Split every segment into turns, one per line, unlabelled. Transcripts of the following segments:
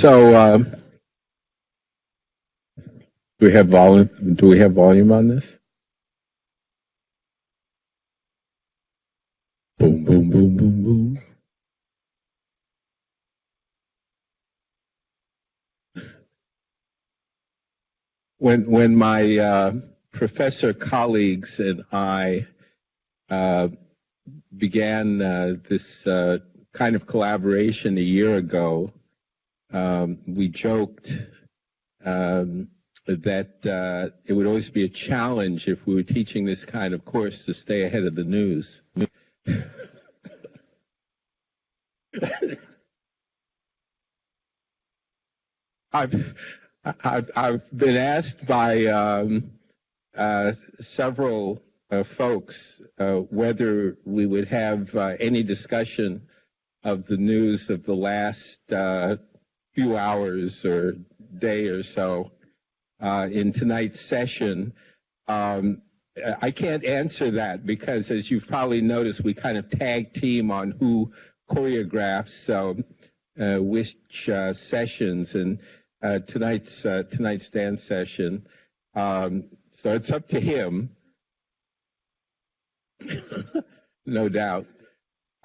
So, do we have volume? Do we have volume on this? Boom, boom, boom, boom, boom. When my professor colleagues and I began this kind of collaboration a year ago, we joked that it would always be a challenge if we were teaching this kind of course to stay ahead of the news. I've been asked by several folks whether we would have any discussion of the news of the last few hours or day or so in tonight's session. I can't answer that because, as you've probably noticed, we kind of tag team on who choreographs which sessions, and tonight's dance session. So it's up to him, no doubt.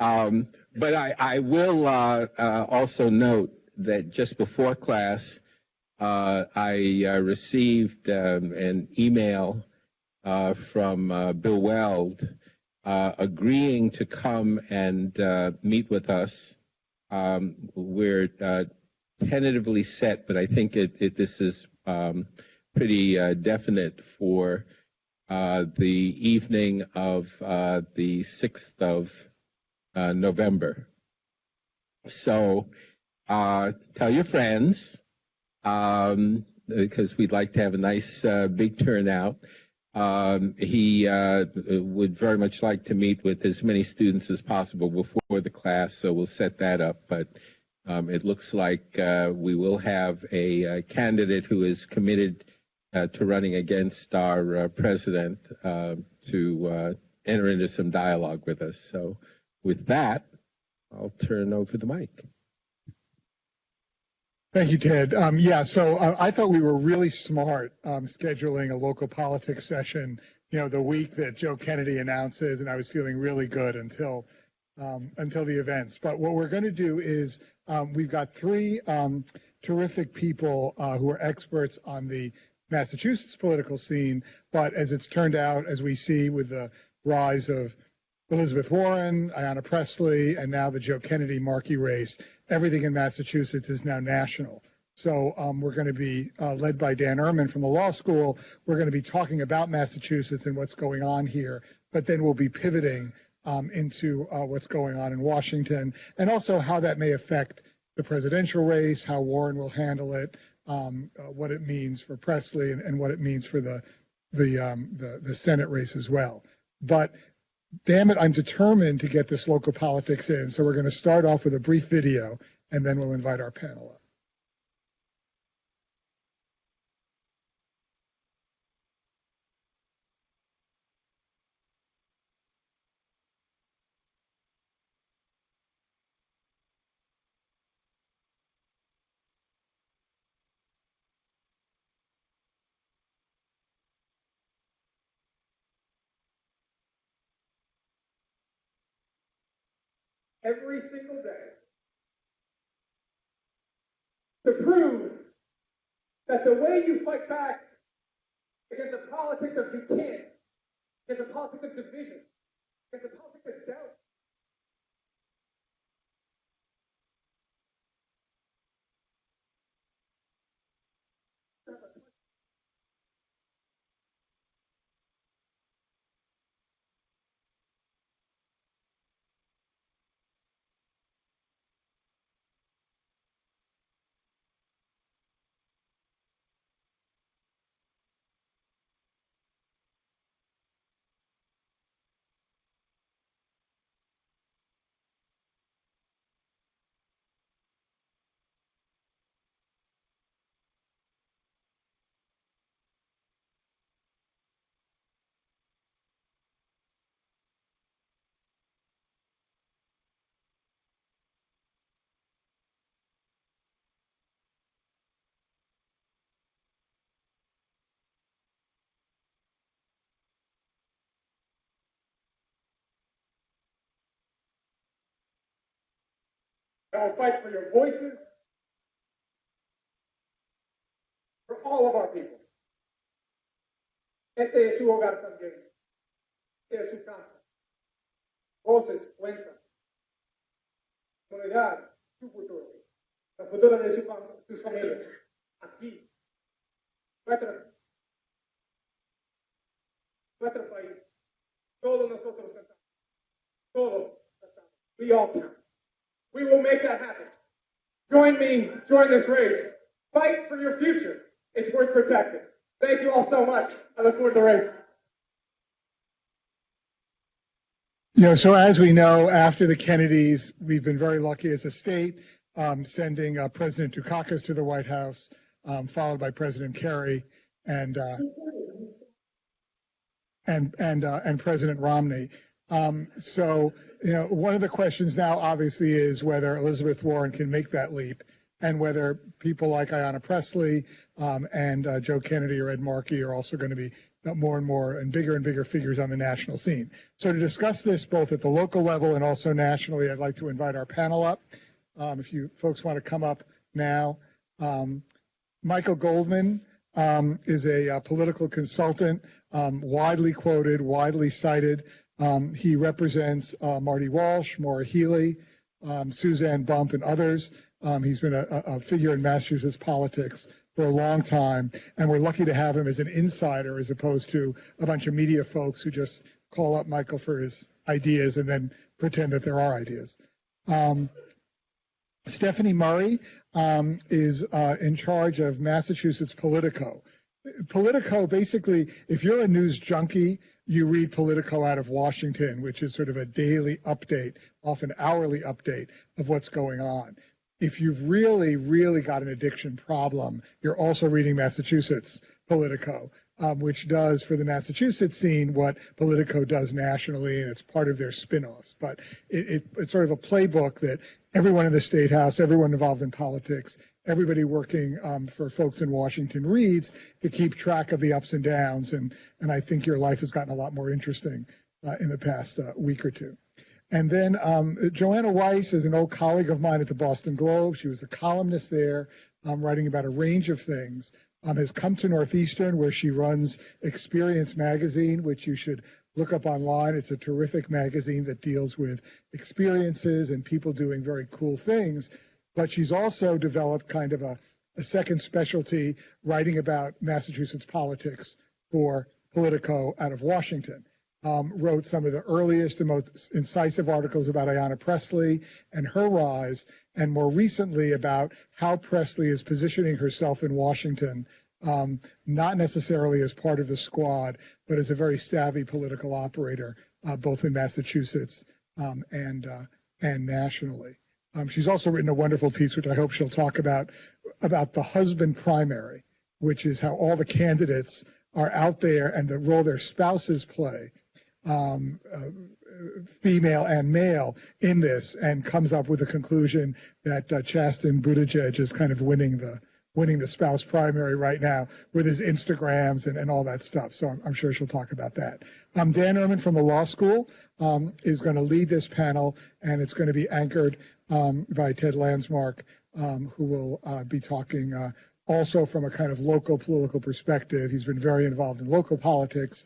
But I will also note that just before class, I received an email from Bill Weld agreeing to come and meet with us. We're tentatively set, but I think this is pretty definite for the evening of the 6th of November. So tell your friends, because we'd like to have a nice big turnout. He would very much like to meet with as many students as possible before the class, so we'll set that up. But it looks like we will have a candidate who is committed to running against our president to enter into some dialogue with us. So with that, I'll turn over the mic.
Thank you, Ted. So I thought we were really smart scheduling a local politics session, the week that Joe Kennedy announces, and I was feeling really good until the events. But what we're going to do is we've got three terrific people who are experts on the Massachusetts political scene, but as it's turned out, as we see with the rise of Elizabeth Warren, Ayanna Pressley, and now the Joe Kennedy marquee race, everything in Massachusetts is now national. So we're going to be led by Dan Ehrman from the law school. We're going to be talking about Massachusetts and what's going on here, but then we'll be pivoting into what's going on in Washington, and also how that may affect the presidential race, how Warren will handle it, what it means for Pressley, and what it means for the Senate race as well. But damn it, I'm determined to get this local politics in. So we're going to start off with a brief video, and then we'll invite our panel up.
Every single day to prove that the way you fight back against the politics of you can't, against the politics of division, against the politics of doubt, I will fight for your voices, for all of our people. Este es su hogar también. Este es su casa. Voces cuentan. Comunidad, su futuro. La futura de sus familias. Aquí. Nuestro país. Todos nosotros cantamos. Todos cantamos. We all count. We will make that happen. Join me, join this race. Fight for your future. It's worth protecting. Thank you all so much. I look forward to the race.
So as we know, after the Kennedys, we've been very lucky as a state, sending President Dukakis to the White House, followed by President Kerry and President Romney. So one of the questions now, obviously, is whether Elizabeth Warren can make that leap, and whether people like Ayanna Pressley and Joe Kennedy or Ed Markey are also going to be more and more and bigger figures on the national scene. So to discuss this both at the local level and also nationally, I'd like to invite our panel up. If you folks want to come up now. Michael Goldman is a political consultant, widely quoted, widely cited. He represents Marty Walsh, Maura Healey, Suzanne Bump, and others. He's been a figure in Massachusetts politics for a long time, and we're lucky to have him as an insider as opposed to a bunch of media folks who just call up Michael for his ideas and then pretend that there are ideas. Stephanie Murray is in charge of Massachusetts Politico. Politico, basically, if you're a news junkie, you read Politico out of Washington, which is sort of a daily update, often hourly update of what's going on. If you've really got an addiction problem, you're also reading Massachusetts Politico, which does for the Massachusetts scene what Politico does nationally, and it's part of their spin-offs. But it's sort of a playbook that everyone in the State House, everyone involved in politics, everybody working for folks in Washington reads to keep track of the ups and downs. And I think your life has gotten a lot more interesting in the past week or two. And then Joanna Weiss is an old colleague of mine at the Boston Globe. She was a columnist there, writing about a range of things. Has come to Northeastern, where she runs Experience Magazine, which you should look up online. It's a terrific magazine that deals with experiences and people doing very cool things. But she's also developed kind of a second specialty, writing about Massachusetts politics for Politico out of Washington. Wrote some of the earliest and most incisive articles about Ayanna Pressley and her rise, and more recently about how Pressley is positioning herself in Washington, not necessarily as part of the squad, but as a very savvy political operator, both in Massachusetts and nationally. She's also written a wonderful piece, which I hope she'll talk about the husband primary, which is how all the candidates are out there and the role their spouses play, female and male, in this, and comes up with a conclusion that Chasten Buttigieg is kind of winning the spouse primary right now with his Instagrams and all that stuff. So I'm sure she'll talk about that. Dan Ehrman from the law school is going to lead this panel, and it's going to be anchored by Ted Landsmark, who will be talking also from a kind of local political perspective. He's been very involved in local politics.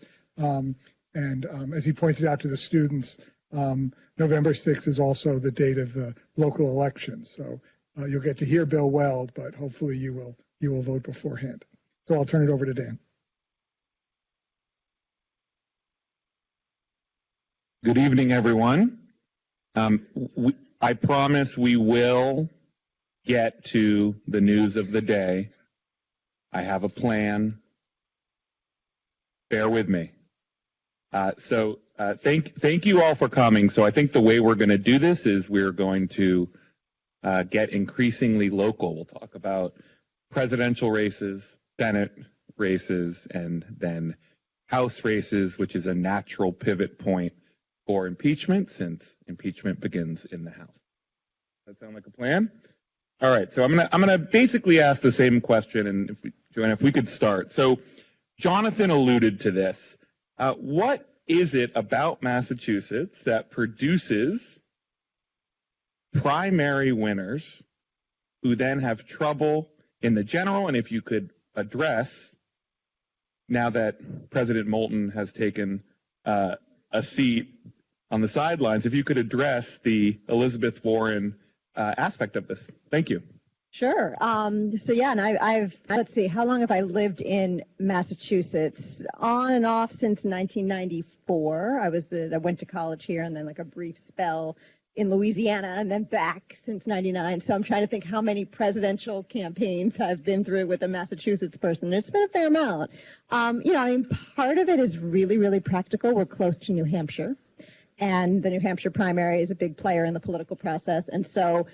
And as he pointed out to the students, November 6th is also the date of the local elections. So you'll get to hear Bill Weld, but hopefully you will vote beforehand. So I'll turn it over to Dan.
Good evening, everyone. I promise we will get to the news of the day. I have a plan. Bear with me. Thank you all for coming. So I think the way we're going to do this is we're going to get increasingly local. We'll talk about presidential races, Senate races, and then House races, which is a natural pivot point for impeachment, since impeachment begins in the House. Does that sound like a plan? All right. So I'm gonna basically ask the same question, and Joanna, if we could start. So Jonathan alluded to this. What is it about Massachusetts that produces primary winners who then have trouble in the general, and if you could address, now that President Moulton has taken a seat on the sidelines, if you could address the Elizabeth Warren aspect of this. Thank you.
Sure. So yeah, and I've let's see, how long have I lived in Massachusetts? On and off since 1994. I went to college here and then like a brief spell in Louisiana and then back since 99. So I'm trying to think how many presidential campaigns I've been through with a Massachusetts person. It's been a fair amount. I mean, part of it is really, really practical. We're close to New Hampshire, and the New Hampshire primary is a big player in the political process. And so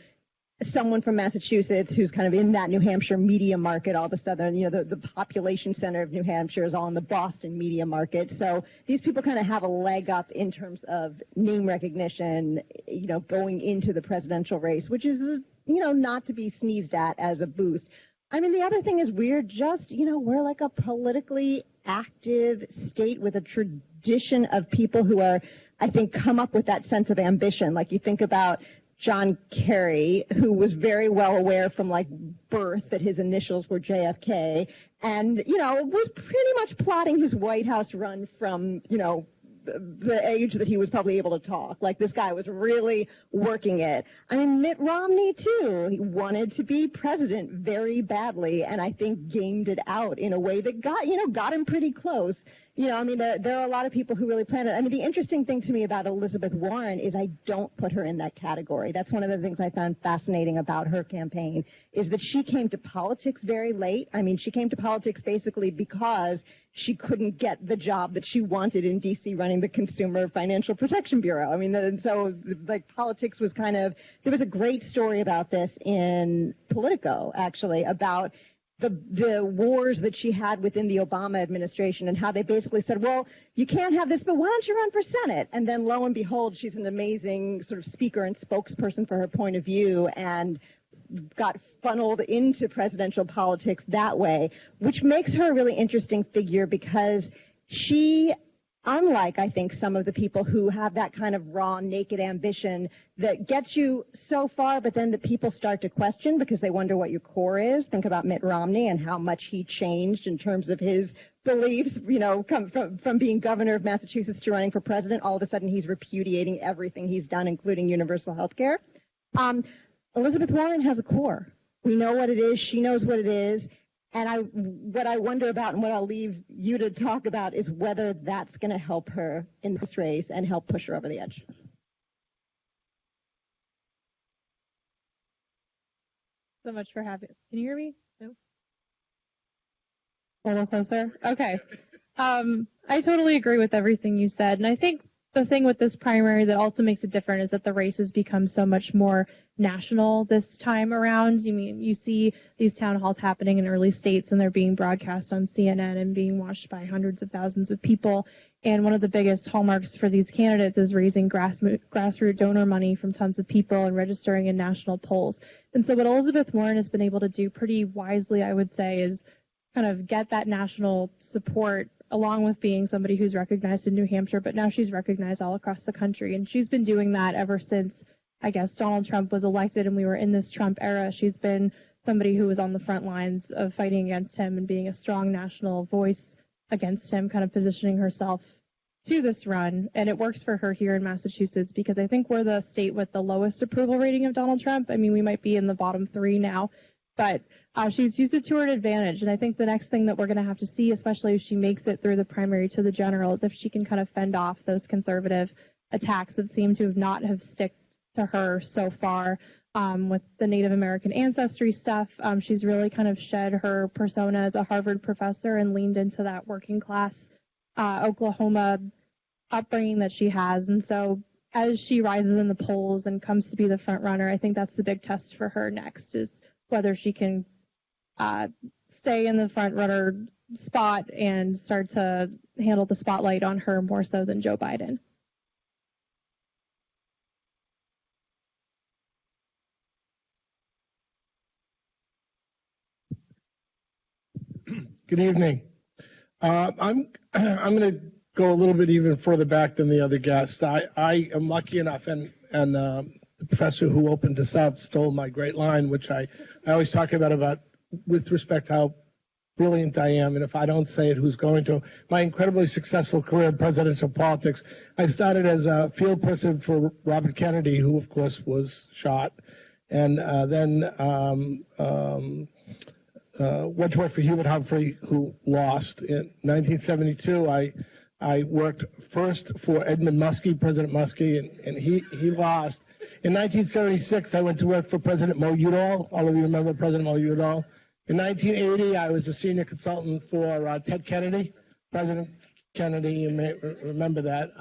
someone from Massachusetts who's kind of in that New Hampshire media market, all of a sudden, the population center of New Hampshire is all in the Boston media market. So these people kind of have a leg up in terms of name recognition, going into the presidential race, which is, not to be sneezed at as a boost. I mean, the other thing is we're just, we're like a politically active state with a tradition of people who are, I think, come up with that sense of ambition. Like you think about John Kerry, who was very well aware from like birth that his initials were JFK, and was pretty much plotting his White House run from the age that he was probably able to talk. Like this guy was really working it. I mean, Mitt Romney too. He wanted to be president very badly, and I think gamed it out in a way that got him pretty close. I mean, there are a lot of people who really planned it. I mean, the interesting thing to me about Elizabeth Warren is I don't put her in that category. That's one of the things I found fascinating about her campaign is that she came to politics very late. I mean, she came to politics basically because she couldn't get the job that she wanted in D.C. running the Consumer Financial Protection Bureau. I mean, and so like politics was there was a great story about this in Politico, actually, about the wars that she had within the Obama administration and how they basically said, well, you can't have this, but why don't you run for Senate? And then lo and behold, she's an amazing sort of speaker and spokesperson for her point of view and got funneled into presidential politics that way, which makes her a really interesting figure because she, unlike, I think, some of the people who have that kind of raw, naked ambition that gets you so far, but then the people start to question because they wonder what your core is. Think about Mitt Romney and how much he changed in terms of his beliefs, come from being governor of Massachusetts to running for president. All of a sudden, he's repudiating everything he's done, including universal health care. Elizabeth Warren has a core. We know what it is. She knows what it is. And what I wonder about and what I'll leave you to talk about is whether that's going to help her in this race and help push her over the edge.
So much for having. Can you hear me? No. A little closer. Okay. I totally agree with everything you said, and I think the thing with this primary that also makes it different is that the race has become so much more national this time around. You see these town halls happening in early states and they're being broadcast on CNN and being watched by hundreds of thousands of people. And one of the biggest hallmarks for these candidates is raising grassroots donor money from tons of people and registering in national polls. And so what Elizabeth Warren has been able to do pretty wisely, I would say, is kind of get that national support along with being somebody who's recognized in New Hampshire, but now she's recognized all across the country. And she's been doing that ever since, I guess, Donald Trump was elected and we were in this Trump era. She's been somebody who was on the front lines of fighting against him and being a strong national voice against him, kind of positioning herself to this run. And it works for her here in Massachusetts because I think we're the state with the lowest approval rating of Donald Trump. I mean, we might be in the bottom 3 now, but she's used it to her advantage. And I think the next thing that we're going to have to see, especially if she makes it through the primary to the general, is if she can kind of fend off those conservative attacks that seem to not have stuck to her so far. With the Native American ancestry stuff, she's really kind of shed her persona as a Harvard professor and leaned into that working class Oklahoma upbringing that she has. And so as she rises in the polls and comes to be the front runner, I think that's the big test for her next, is whether she can stay in the front runner spot and start to handle the spotlight on her more so than Joe Biden.
Good evening. I'm going to go a little bit even further back than the other guests. I am lucky enough, and the professor who opened us up stole my great line, which I always talk about with respect how brilliant I am, and if I don't say it, who's going to? My incredibly successful career in presidential politics. I started as a field person for Robert Kennedy, who of course was shot, and then went to work for Hubert Humphrey, who lost. In 1972, I worked first for Edmund Muskie, President Muskie, and he lost. In 1976, I went to work for President Mo Udall. All of you remember President Mo Udall. In 1980, I was a senior consultant for Ted Kennedy, President Kennedy. You may remember that.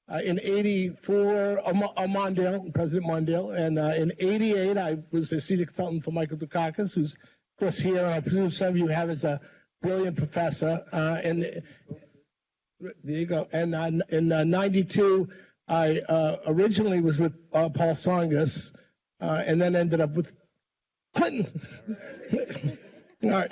In 84, Mondale, President Mondale. And in 88, I was a senior consultant for Michael Dukakis, who's, of course, here. And I presume some of you have as a brilliant professor. And there you go. And in 92, I originally was with Paul Tsongas, and then ended up with Clinton. All right.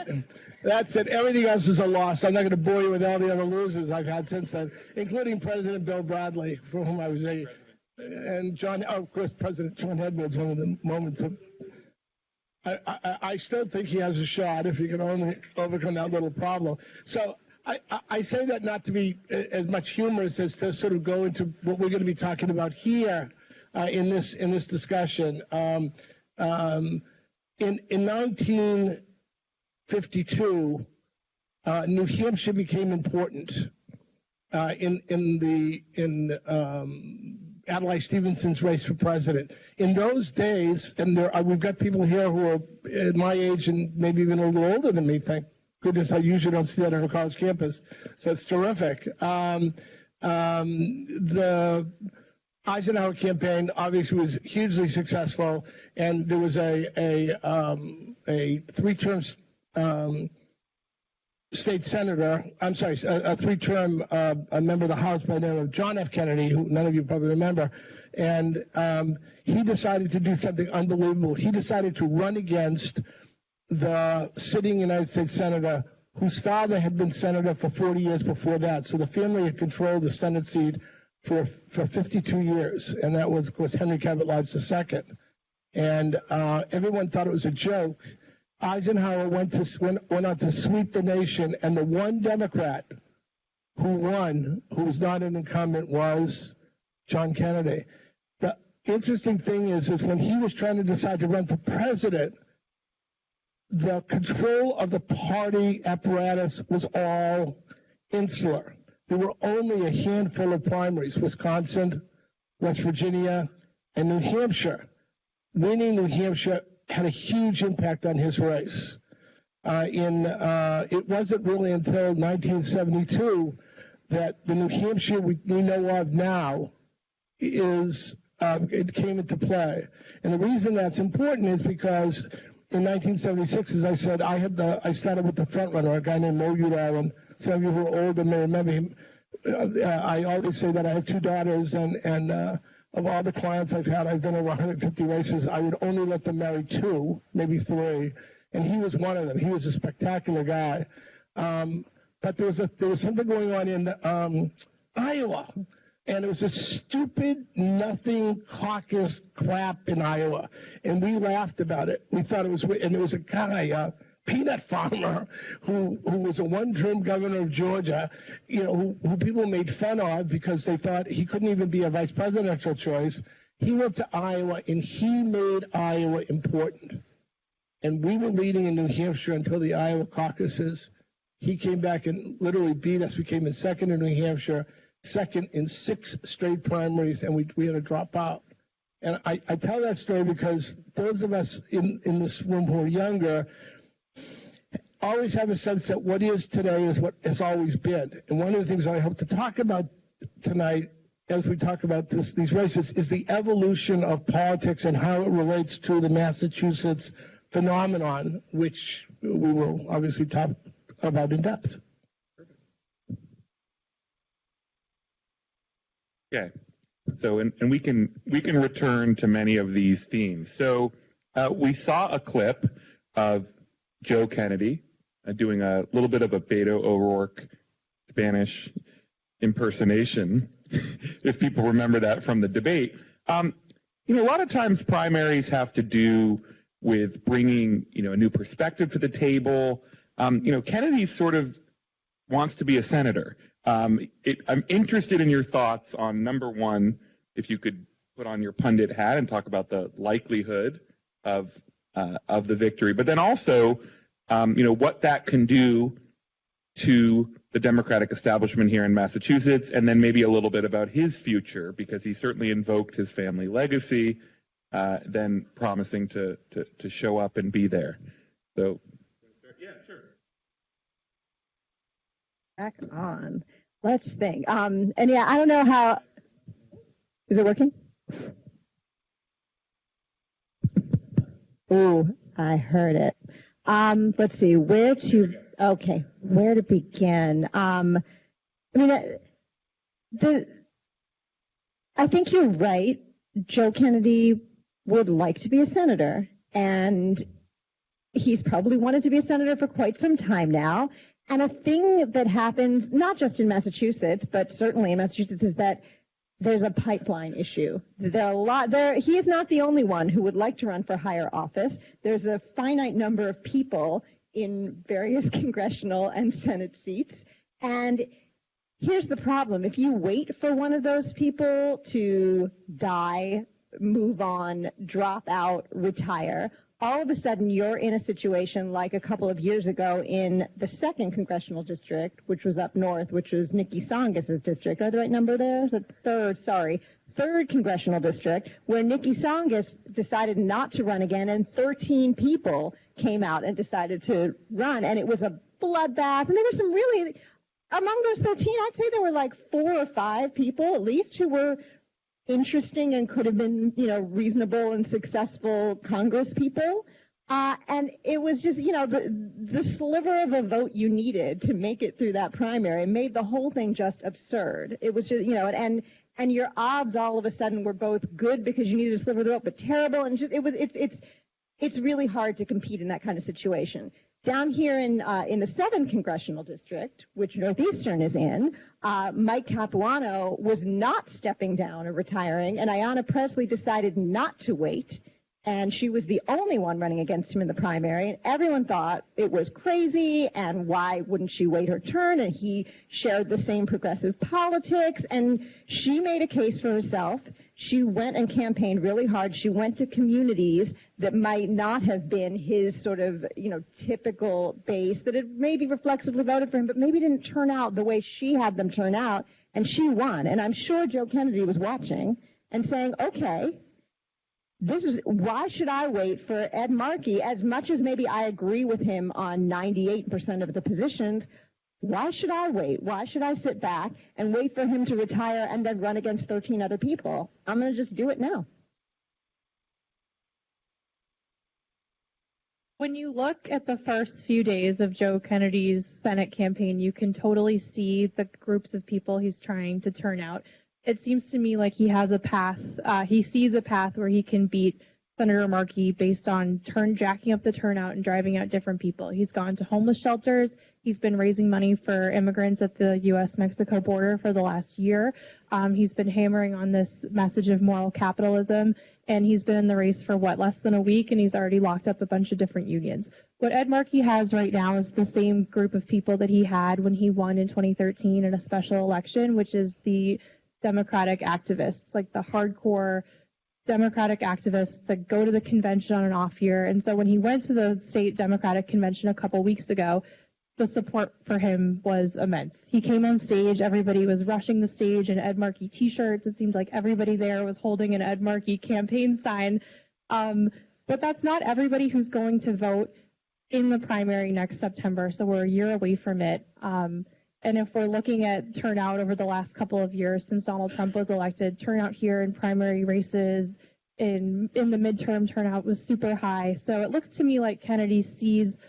That's it. Everything else is a loss. I'm not going to bore you with all the other losers I've had since then, including President Bill Bradley, for whom I was and John, of course, President John Edwards, one of the moments of. I still think he has a shot if he can only overcome that little problem. So I say that not to be as much humorous as to sort of go into what we're going to be talking about here in this discussion. In 1952, New Hampshire became important in Adlai Stevenson's race for president. In those days, and we've got people here who are at my age and maybe even a little older than me, thank goodness. I usually don't see that on a college campus, so it's terrific. The Eisenhower campaign obviously was hugely successful, and there was a three-term state senator. I'm sorry, a three-term a member of the House by the name of John F. Kennedy, who none of you probably remember, and he decided to do something unbelievable. He decided to run against the sitting United States senator whose father had been senator for 40 years before that. So the family had controlled the Senate seat for 52 years, and that was, of course, Henry Cabot Lodge II. And everyone thought it was a joke. Eisenhower went on to sweep the nation, and the one Democrat who won, who was not an incumbent, was John Kennedy. The interesting thing is when he was trying to decide to run for president, the control of the party apparatus was all insular. There were only a handful of primaries: Wisconsin, West Virginia, and New Hampshire. Winning New Hampshire had a huge impact on his race. It wasn't really until 1972 that the New Hampshire we know of now it came into play. And the reason that's important is because in 1976, as I said, I started with the front runner, a guy named Mo Udall, and some of you who are older may remember him. I always say that I have two daughters, and of all the clients I've had, I've done over 150 races. I would only let them marry two, maybe three, and he was one of them. He was a spectacular guy. But there was something going on in Iowa, and it was a stupid, nothing caucus crap in Iowa, and we laughed about it. We thought it was, and there was a guy, peanut farmer who was a one-term governor of Georgia, who people made fun of because they thought he couldn't even be a vice presidential choice. He went to Iowa, and he made Iowa important. And we were leading in New Hampshire until the Iowa caucuses. He came back and literally beat us. We came in second in New Hampshire, second in 6 straight primaries, and we had to drop out. And I tell that story because those of us in this room who are younger always have a sense that what is today is what has always been. And one of the things I hope to talk about tonight as we talk about these races is the evolution of politics and how it relates to the Massachusetts phenomenon, which we will obviously talk about in depth.
Okay. So, and we can return to many of these themes. So we saw a clip of Joe Kennedy doing a little bit of a Beto O'Rourke Spanish impersonation, if people remember that from the debate. a lot of times primaries have to do with bringing, a new perspective to the table. Kennedy sort of wants to be a senator. I'm interested in your thoughts on, number one, if you could put on your pundit hat and talk about the likelihood of the victory, but then also, what that can do to the Democratic establishment here in Massachusetts, and then maybe a little bit about his future, because he certainly invoked his family legacy, then promising to show up and be there. So, yeah, sure.
Back on. Let's think. And yeah, I don't know how. Is it working? Oh, I heard it. Let's see, where to begin? I think you're right. Joe Kennedy would like to be a senator, and he's probably wanted to be a senator for quite some time now. And a thing that happens, not just in Massachusetts, but certainly in Massachusetts, is that there's a pipeline issue. He is not the only one who would like to run for higher office. There's a finite number of people in various congressional and Senate seats. And here's the problem. If you wait for one of those people to die, move on, drop out, retire, all of a sudden you're in a situation like a couple of years ago in the 2nd congressional district, which was up north, which was Nikki Tsongas's district. Are the right number there? The third congressional district, where Nikki Tsongas decided not to run again, and 13 people came out and decided to run, and it was a bloodbath. And there were some really, among those 13, I'd say there were like 4 or 5 people at least who were interesting and could have been, reasonable and successful Congress people. And it was just, the sliver of a vote you needed to make it through that primary made the whole thing just absurd. It was just, and your odds all of a sudden were both good because you needed a sliver of the vote, but terrible. And it's really hard to compete in that kind of situation. Down here in the 7th congressional district, which Northeastern is in, Mike Capuano was not stepping down or retiring, and Ayanna Pressley decided not to wait, and she was the only one running against him in the primary, and everyone thought it was crazy, and why wouldn't she wait her turn, and he shared the same progressive politics, and she made a case for herself. She went and campaigned really hard. She went to communities that might not have been his sort of, typical base, that had maybe reflexively voted for him, but maybe didn't turn out the way she had them turn out, and she won. And I'm sure Joe Kennedy was watching and saying, okay, why should I wait for Ed Markey? As much as maybe I agree with him on 98% of the positions, why should I wait? Why should I sit back and wait for him to retire and then run against 13 other people? I'm going to just do it now.
When you look at the first few days of Joe Kennedy's Senate campaign, you can totally see the groups of people he's trying to turn out. It seems to me like he has a path. He sees a path where he can beat Senator Markey based on jacking up the turnout and driving out different people. He's gone to homeless shelters. He's been raising money for immigrants at the U.S.-Mexico border for the last year. He's been hammering on this message of moral capitalism, and he's been in the race for, less than a week, and he's already locked up a bunch of different unions. What Ed Markey has right now is the same group of people that he had when he won in 2013 in a special election, which is the Democratic activists, like the hardcore Democratic activists that go to the convention on an off year. And so when he went to the state Democratic convention a couple weeks ago, the support for him was immense. He came on stage, everybody was rushing the stage in Ed Markey t-shirts. It seemed like everybody there was holding an Ed Markey campaign sign. But that's not everybody who's going to vote in the primary next September, so we're a year away from it. And if we're looking at turnout over the last couple of years since Donald Trump was elected, turnout here in primary races, in the midterm turnout was super high. So it looks to me like Kennedy sees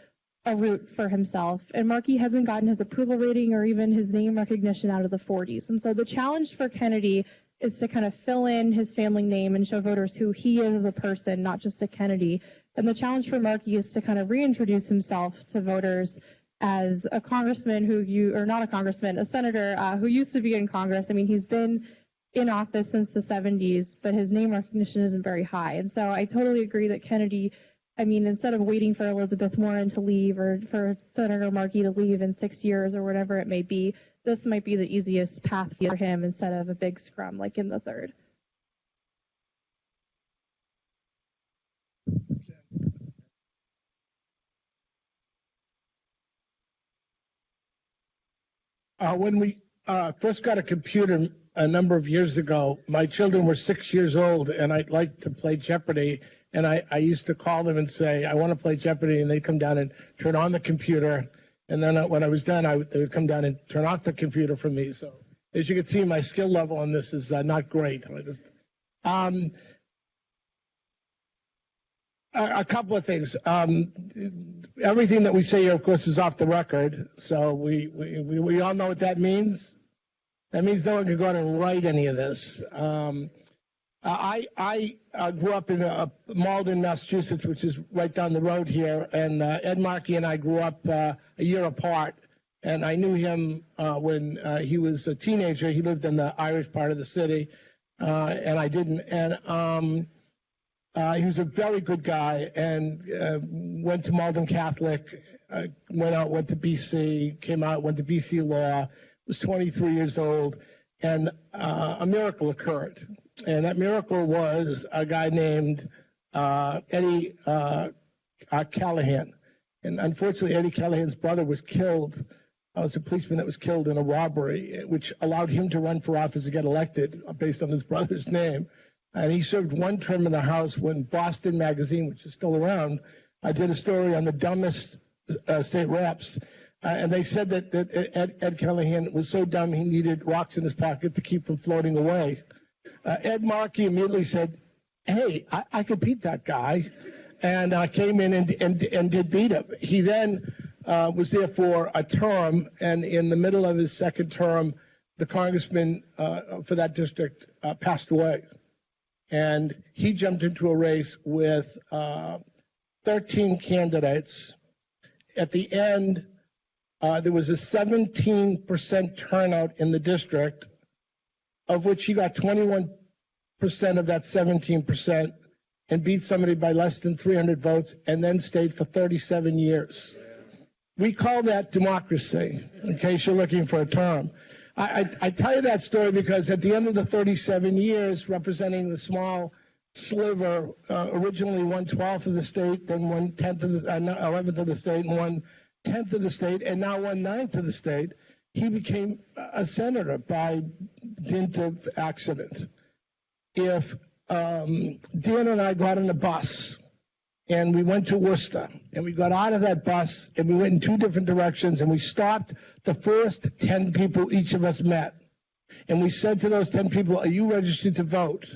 a route for himself, and Markey hasn't gotten his approval rating or even his name recognition out of the 40s. And so the challenge for Kennedy is to kind of fill in his family name and show voters who he is as a person, not just a Kennedy. And the challenge for Markey is to kind of reintroduce himself to voters as a congressman a senator who used to be in Congress. I mean, he's been in office since the 70s, but his name recognition isn't very high. And so I totally agree that Kennedy, I mean, instead of waiting for Elizabeth Warren to leave or for Senator Markey to leave in 6 years or whatever it may be, this might be the easiest path for him instead of a big scrum like in the third.
When we first got a computer a number of years ago, my children were 6 years old, and I liked to play Jeopardy. And I used to call them and say, I want to play Jeopardy, and they'd come down and turn on the computer. And then when I was done, they would come down and turn off the computer for me. So as you can see, my skill level on this is not great. A couple of things. Everything that we say here, of course, is off the record. So we all know what that means. That means no one can go out and write any of this. I grew up in Malden, Massachusetts, which is right down the road here. And Ed Markey and I grew up a year apart. And I knew him when he was a teenager. He lived in the Irish part of the city, and I didn't. And he was a very good guy, and went to Malden Catholic, went to BC, came out, went to BC Law, was 23 years old, and a miracle occurred. And that miracle was a guy named Eddie Callahan. And unfortunately, Eddie Callahan's brother was killed. Was a policeman that was killed in a robbery, which allowed him to run for office and get elected based on his brother's name. And he served one term in the House when Boston Magazine, which is still around, did a story on the dumbest state reps. And they said that Ed Callahan was so dumb he needed rocks in his pocket to keep from floating away. Ed Markey immediately said, hey, I could beat that guy. And came in and did beat him. He then was there for a term, and in the middle of his second term, the congressman for that district passed away. And he jumped into a race with 13 candidates. At the end, there was a 17% turnout in the district, of which he got 21% of that 17% and beat somebody by less than 300 votes and then stayed for 37 years. We call that democracy, in case you're looking for a term. I tell you that story because at the end of the 37 years, representing the small sliver, originally 1/12 of the state, then 1/10 of the 11th of the state, and 1/10 of the state, and now 1/9 of the state, he became a senator by dint of accident. If Dan and I got on a bus and we went to Worcester, and we got out of that bus, and we went in two different directions, and we stopped the first 10 people each of us met. And we said to those 10 people, are you registered to vote?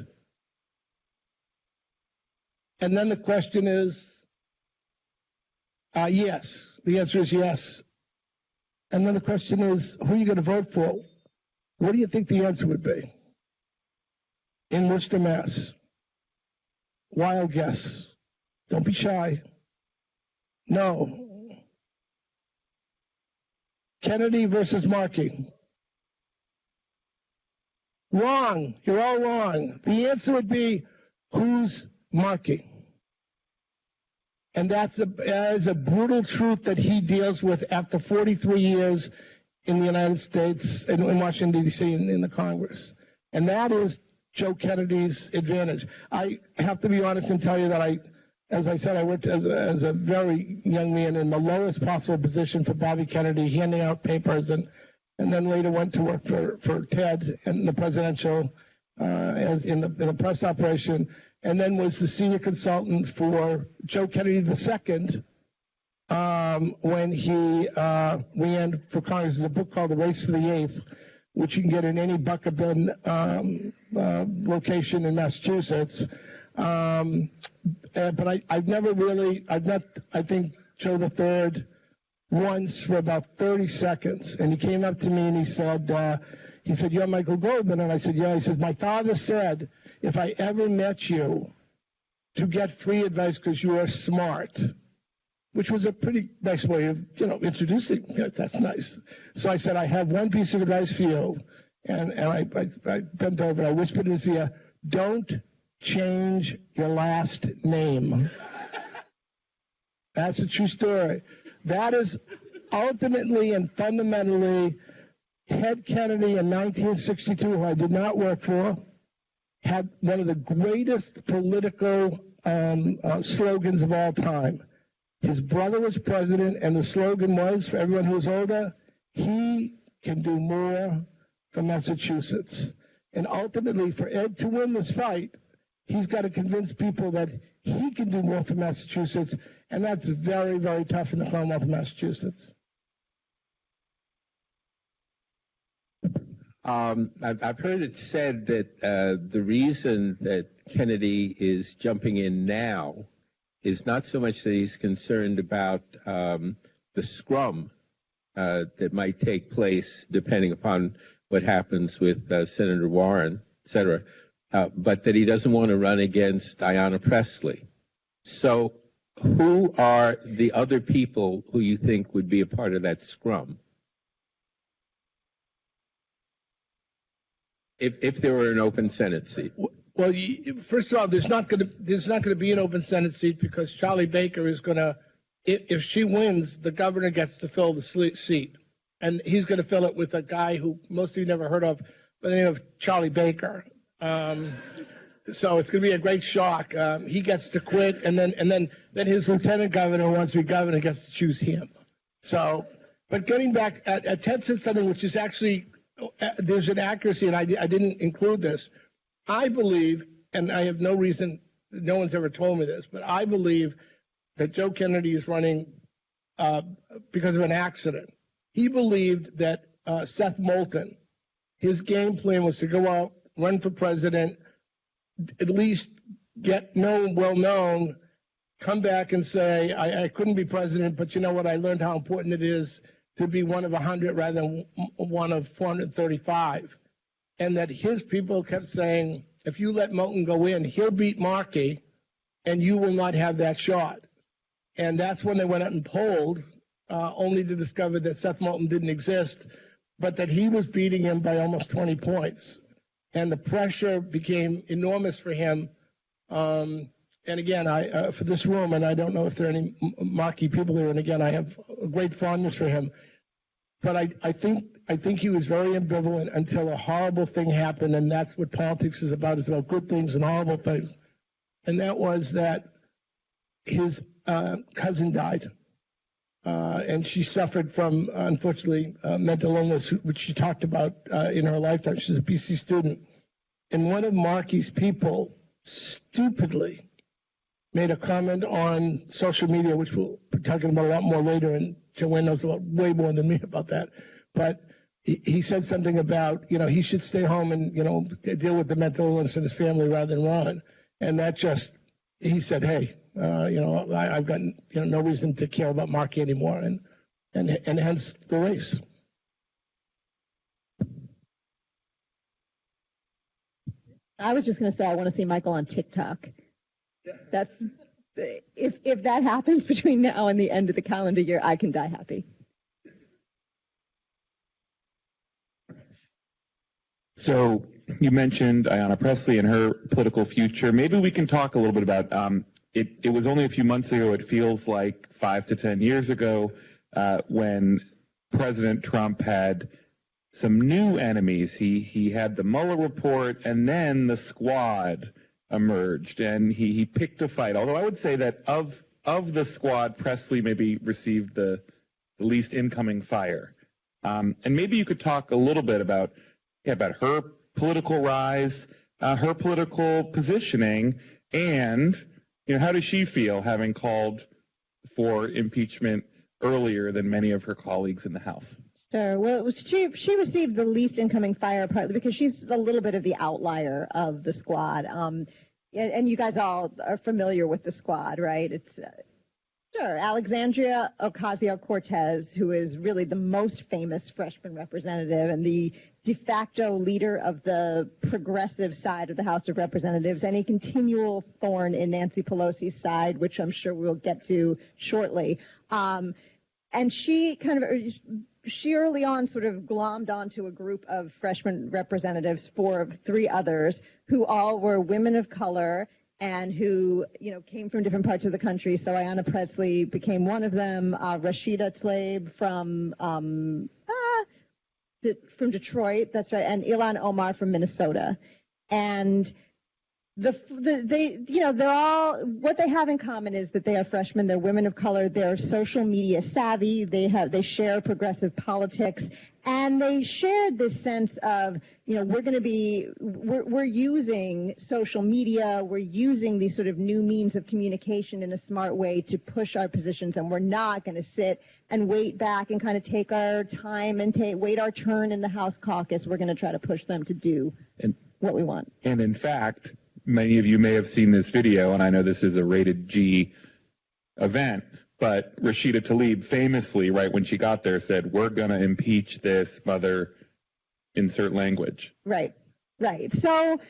And then the question is, yes. The answer is yes. And then the question is, who are you going to vote for? What do you think the answer would be? In Worcester, Mass. Wild guess. Don't be shy. No. Kennedy versus Markey. Wrong. You're all wrong. The answer would be, who's Markey? And that is a brutal truth that he deals with after 43 years in the United States, in Washington, D.C., in the Congress. And that is Joe Kennedy's advantage. I have to be honest and tell you that as I said, I worked as a very young man in the lowest possible position for Bobby Kennedy, handing out papers, and then later went to work for Ted in the presidential, as in the press operation, and then was the senior consultant for Joe Kennedy II when he ran for Congress. There's a book called The Race for the Eighth, which you can get in any Bucket Bin location in Massachusetts. But I've met, I think, Joe III once for about 30 seconds. And he came up to me and he said, you're Michael Goldman? And I said, yeah. He says, my father said, if I ever met you, to get free advice because you are smart, which was a pretty nice way of, introducing. That's nice. So I said, I have one piece of advice for you. And I bent over and I whispered in his ear, don't change your last name. That's a true story. That is ultimately and fundamentally Ted Kennedy in 1962, who I did not work for, had one of the greatest political slogans of all time. His brother was president, and the slogan was, for everyone who was older, he can do more for Massachusetts. And ultimately, for Ed to win this fight, he's got to convince people that he can do more for Massachusetts, and that's very, very tough in the Commonwealth of Massachusetts.
I've heard it said that the reason that Kennedy is jumping in now is not so much that he's concerned about the scrum that might take place depending upon what happens with Senator Warren, et cetera, but that he doesn't want to run against Ayanna Pressley. So who are the other people who you think would be a part of that scrum? If there were an open Senate seat.
Well, first of all, there's not going to be an open Senate seat because Charlie Baker is going to, if she wins, the governor gets to fill the seat, and he's going to fill it with a guy who most of you never heard of by the name of Charlie Baker. So it's going to be a great shock. He gets to quit, and then his lieutenant governor who wants to be governor gets to choose him. So, but getting back, Ted said something which is actually. There's an accuracy, and I didn't include this. I believe, and I have no reason, no one's ever told me this, but I believe that Joe Kennedy is running because of an accident. He believed that Seth Moulton, his game plan was to go out, run for president, at least get well known, come back and say, I couldn't be president, but you know what, I learned how important it is to be one of 100 rather than one of 435. And that his people kept saying, if you let Moulton go in, he'll beat Markey, and you will not have that shot. And that's when they went out and polled, only to discover that Seth Moulton didn't exist, but that he was beating him by almost 20 points. And the pressure became enormous for him. And again, for this room, and I don't know if there are any Markey people here, and again, I have a great fondness for him. But I think he was very ambivalent until a horrible thing happened, and that's what politics is about. It's about good things and horrible things. And that was that his cousin died, and she suffered from, unfortunately, mental illness, which she talked about in her lifetime. She's a BC student. And one of Markey's people stupidly made a comment on social media, which we'll be talking about a lot more later, and Joanne knows about way more than me about that. But he said something about, he should stay home and, deal with the mental illness in his family rather than run. And that just, he said, hey, I've got, no reason to care about Markey anymore, and hence the race.
I was just going to say I want to see Michael on TikTok. That's if that happens between now and the end of the calendar year, I can die happy.
So you mentioned Ayanna Pressley and her political future. Maybe we can talk a little bit about it was only a few months ago, it feels like 5 to 10 years ago, when President Trump had some new enemies. He had the Mueller report, and then the Squad emerged, and he picked a fight. Although I would say that of the Squad, Pressley maybe received the least incoming fire. And maybe you could talk a little bit about her political rise, her political positioning, and how does she feel having called for impeachment earlier than many of her colleagues in the House?
Sure. Well, she received the least incoming fire partly because she's a little bit of the outlier of the Squad. And you guys all are familiar with the Squad, right? It's sure Alexandria Ocasio-Cortez, who is really the most famous freshman representative and the de facto leader of the progressive side of the House of Representatives, and a continual thorn in Nancy Pelosi's side, which I'm sure we'll get to shortly. And she she early on sort of glommed onto a group of freshman representatives, 4 of 3 others, who all were women of color and who, came from different parts of the country. So Ayanna Pressley became one of them. Rashida Tlaib from Detroit, that's right, and Ilhan Omar from Minnesota. And they're all, what they have in common is that they are freshmen, they're women of color, they're social media savvy, they share progressive politics, and they shared this sense of, we're using social media, we're using these sort of new means of communication in a smart way to push our positions, and we're not going to sit and wait back and kind of take our time and wait our turn in the House caucus. We're going to try to push them to do what we want.
And in fact, many of you may have seen this video, and I know this is a rated G event, but Rashida Tlaib famously, right when she got there, said, "We're going to impeach this mother," insert language. Right.
So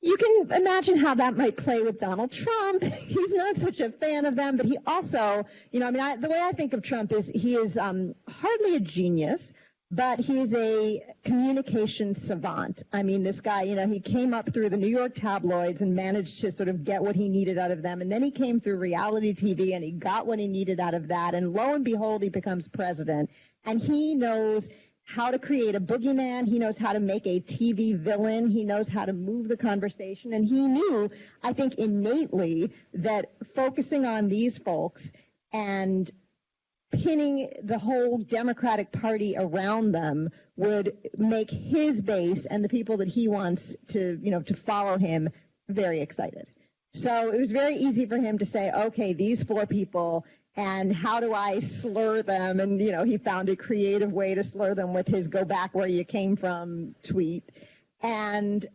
you can imagine how that might play with Donald Trump. He's not such a fan of them, but he also, the way I think of Trump is he is hardly a genius, but he's a communication savant. I mean, this guy, he came up through the New York tabloids and managed to sort of get what he needed out of them. And then he came through reality TV and he got what he needed out of that. And lo and behold, he becomes president. And he knows how to create a boogeyman. He knows how to make a TV villain. He knows how to move the conversation. And he knew, I think, innately that focusing on these folks and pinning the whole Democratic Party around them would make his base and the people that he wants to follow him very excited. So it was very easy for him to say, okay, these 4 people, and how do I slur them? And, he found a creative way to slur them with his "go back where you came from" tweet. And,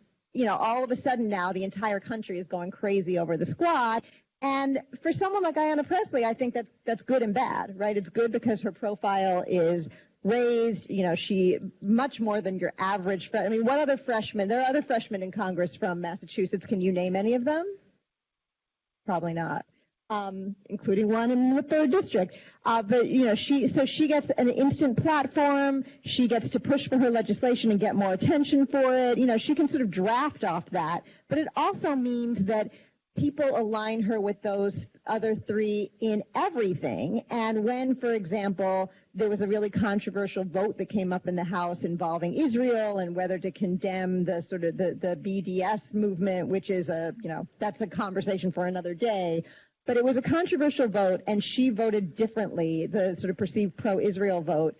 all of a sudden now the entire country is going crazy over the squad. And for someone like Ayanna Pressley, I think that's good and bad, right? It's good because her profile is raised. She much more than your average freshman. I mean, what other freshmen? There are other freshmen in Congress from Massachusetts. Can you name any of them? Probably not, including one in the 3rd district. But she gets an instant platform. She gets to push for her legislation and get more attention for it. She can sort of draft off that. But it also means that people align her with those other 3 in everything. And when, for example, there was a really controversial vote that came up in the House involving Israel and whether to condemn the sort of the BDS movement, which is that's a conversation for another day. But it was a controversial vote, and she voted differently, the sort of perceived pro-Israel vote,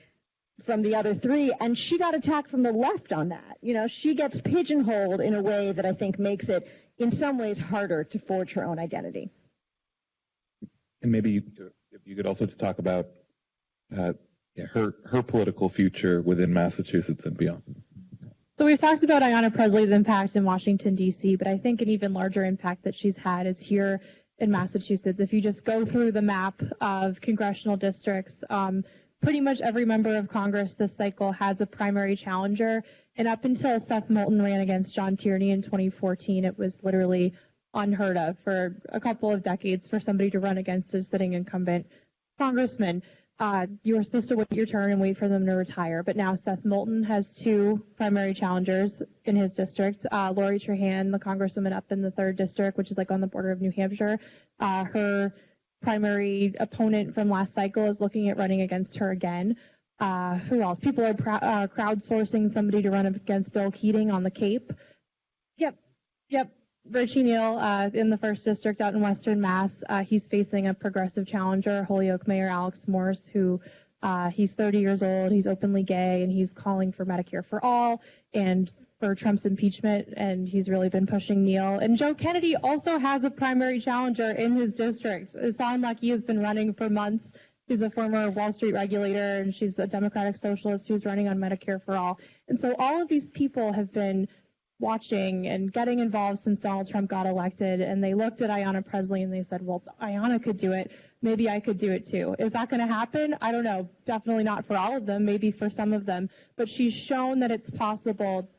from the other 3, and she got attacked from the left on that. She gets pigeonholed in a way that I think makes it in some ways harder to forge her own identity.
And maybe you could also talk about her political future within Massachusetts and beyond.
So we've talked about Ayanna Pressley's impact in Washington, D.C., but I think an even larger impact that she's had is here in Massachusetts. If you just go through the map of congressional districts, pretty much every member of Congress this cycle has a primary challenger. And up until Seth Moulton ran against John Tierney in 2014, it was literally unheard of for a couple of decades for somebody to run against a sitting incumbent congressman. You were supposed to wait your turn and wait for them to retire. But now Seth Moulton has 2 primary challengers in his district. Lori Trahan, the congresswoman up in the 3rd district, which is like on the border of New Hampshire, her primary opponent from last cycle is looking at running against her again. Who else? People are crowdsourcing somebody to run against Bill Keating on the Cape. Yep. Richie Neal in the 1st district out in Western Mass. He's facing a progressive challenger, Holyoke Mayor Alex Morse, who he's 30 years old, he's openly gay, and he's calling for Medicare for all and for Trump's impeachment, and he's really been pushing Neal. And Joe Kennedy also has a primary challenger in his district. Hassan Lucky has been running for months. She's a former Wall Street regulator, and she's a Democratic socialist who's running on Medicare for all. And so all of these people have been watching and getting involved since Donald Trump got elected, and they looked at Ayanna Pressley and they said, well, Ayanna could do it. Maybe I could do it too. Is that going to happen? I don't know. Definitely not for all of them, maybe for some of them. But she's shown that it's possible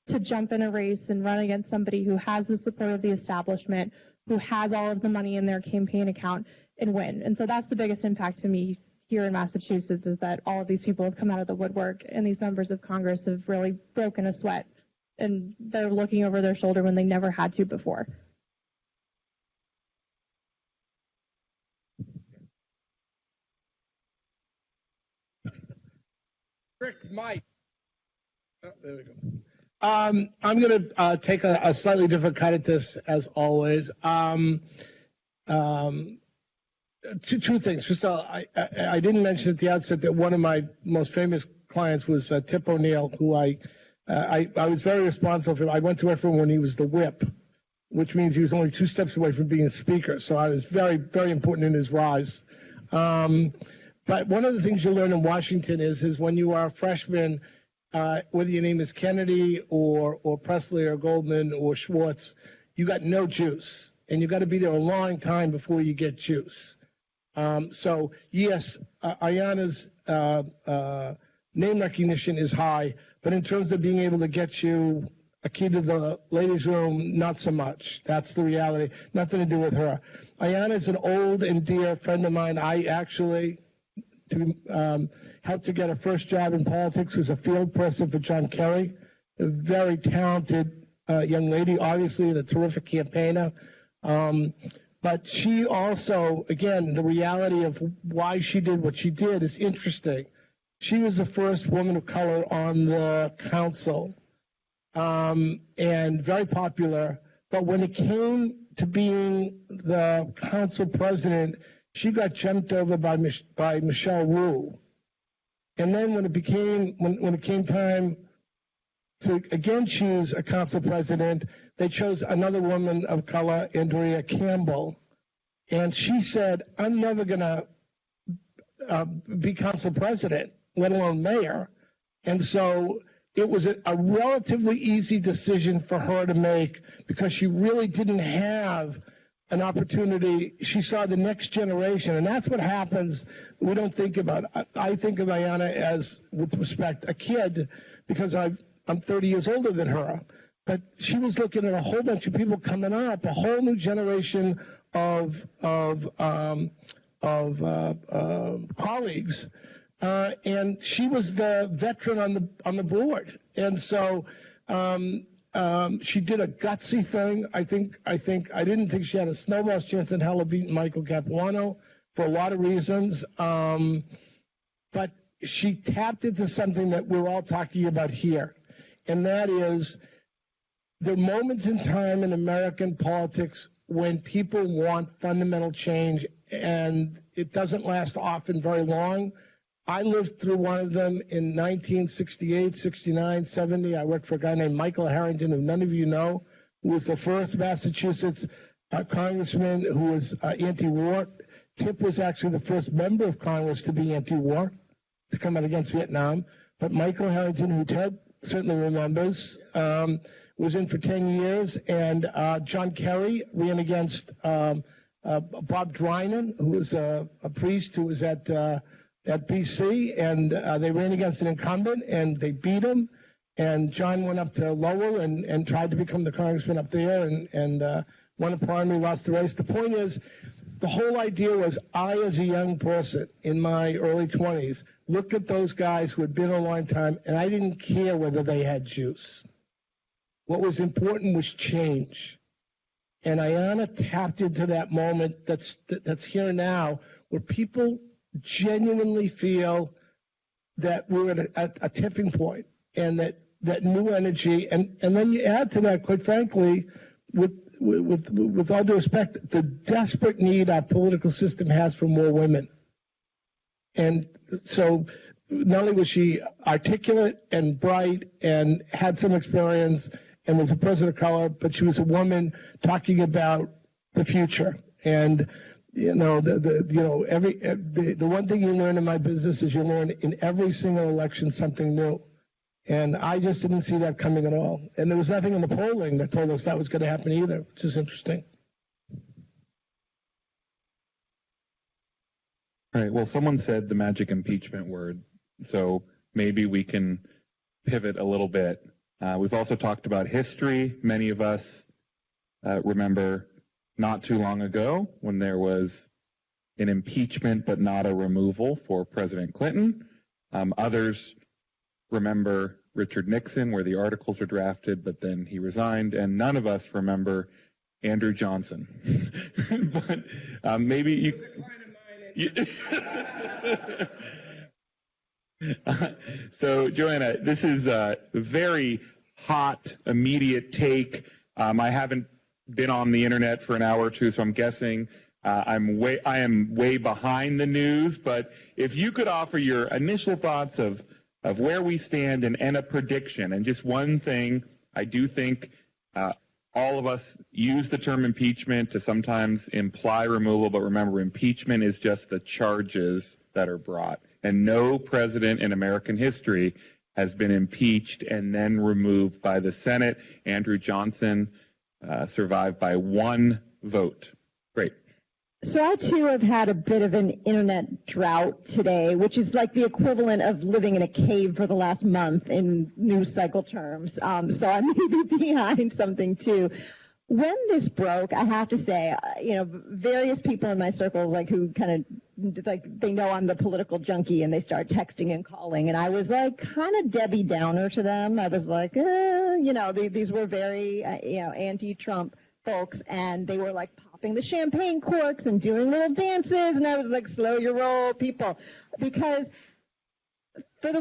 to jump in a race and run against somebody who has the support of the establishment, who has all of the money in their campaign account, and win. And so that's the biggest impact to me here in Massachusetts is that all of these people have come out of the woodwork, and these members of Congress have really broken a sweat, and they're looking over their shoulder when they never had to before.
Rick, Mike. Oh, there we go. I'm going to take a slightly different cut at this, as always. Two things. First of all, I didn't mention at the outset that one of my most famous clients was Tip O'Neill, who I was very responsible for. I went to work for him when he was the whip, which means he was only 2 steps away from being speaker. So I was very, very important in his rise. But one of the things you learn in Washington is when you are a freshman, whether your name is Kennedy or Pressley or Goldman or Schwartz, you got no juice, and you got to be there a long time before you get juice. So yes, Ayanna's name recognition is high, but in terms of being able to get you a key to the ladies' room, not so much. That's the reality. Nothing to do with her. Ayanna is an old and dear friend of mine. I actually helped to get her first job in politics as a field person for John Kerry, a very talented young lady, obviously, and a terrific campaigner. But she also, again, the reality of why she did what she did is interesting. She was the first woman of color on the council, and very popular. But when it came to being the council president, she got jumped over by Michelle Wu. And then when it came time to again choose a council president, they chose another woman of color, Andrea Campbell. And she said, I'm never going to be council president, let alone mayor. And so it was a relatively easy decision for her to make because she really didn't have an opportunity. She saw the next generation, and that's what happens. We don't think about it. I think of Ayanna as, with respect, a kid because I'm 30 years older than her. But she was looking at a whole bunch of people coming up, a whole new generation of colleagues, and she was the veteran on the board, and so. She did a gutsy thing. I didn't think she had a snowball's chance in hell of beating Michael Capuano for a lot of reasons. But she tapped into something that we're all talking about here. And that is there are moments in time in American politics when people want fundamental change, and it doesn't last often very long. I lived through one of them in 1968, 69, 70. I worked for a guy named Michael Harrington, who none of you know, who was the first Massachusetts congressman who was anti-war. Tip was actually the first member of Congress to be anti-war, to come out against Vietnam. But Michael Harrington, who Ted certainly remembers, was in for 10 years. And John Kerry ran against Bob Drinan, who was a priest who was at BC, and they ran against an incumbent, and they beat him. And John went up to Lowell and tried to become the congressman up there, and won a primary, lost the race. The point is, the whole idea was I, as a young person in my early 20s, looked at those guys who had been a long time, and I didn't care whether they had juice. What was important was change. And Ayanna tapped into that moment that's here now, where people genuinely feel that we're at a tipping point, and that new energy, and then you add to that, quite frankly, with all due respect, the desperate need our political system has for more women. And so not only was she articulate and bright and had some experience and was a person of color, but she was a woman talking about the future. And the one thing you learn in my business is you learn in every single election something new. And I just didn't see that coming at all. And there was nothing in the polling that told us that was going to happen either, which is interesting.
All right. Well, someone said the magic impeachment word, so maybe we can pivot a little bit. We've also talked about history. Many of us remember not too long ago when there was an impeachment but not a removal for President Clinton. Others remember Richard Nixon, where the articles are drafted, but then he resigned, and none of us remember Andrew Johnson. But maybe you. So, Joanna, this is a very hot, immediate take. I haven't been on the internet for an hour or two, so I'm guessing I am way behind the news. But if you could offer your initial thoughts of where we stand and a prediction, and just one thing, I do think all of us use the term impeachment to sometimes imply removal, but remember, impeachment is just the charges that are brought. And no president in American history has been impeached and then removed by the Senate. Andrew Johnson survived by one vote. Great.
So I too have had a bit of an internet drought today, which is like the equivalent of living in a cave for the last month in news cycle terms. So I may be behind something too. When this broke, I have to say, various people in my circle, like who kind of like they know I'm the political junkie, and they start texting and calling, and I was like kind of Debbie Downer to them. I was like, these were very anti-Trump folks, and they were like popping the champagne corks and doing little dances, and I was like, slow your roll, people, because for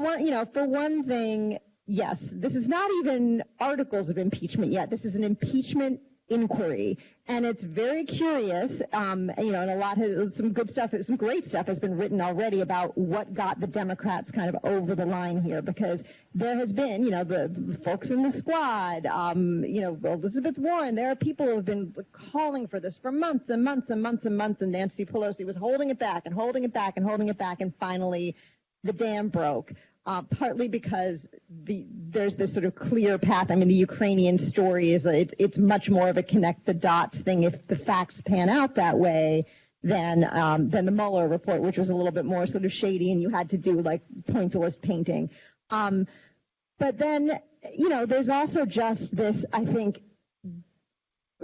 one thing, yes, this is not even articles of impeachment yet. This is an impeachment inquiry, and it's very curious. And a lot has some good stuff, some great stuff has been written already about what got the Democrats kind of over the line here, because there has been, the folks in the squad, Elizabeth Warren. There are people who have been calling for this for months and months and months and months, and Nancy Pelosi was holding it back and holding it back and holding it back, and finally the dam broke. Partly because there's this sort of clear path. I mean, the Ukrainian story is it's much more of a connect the dots thing if the facts pan out that way than the Mueller report, which was a little bit more sort of shady, and you had to do like pointillist painting. But then, there's also just this, I think,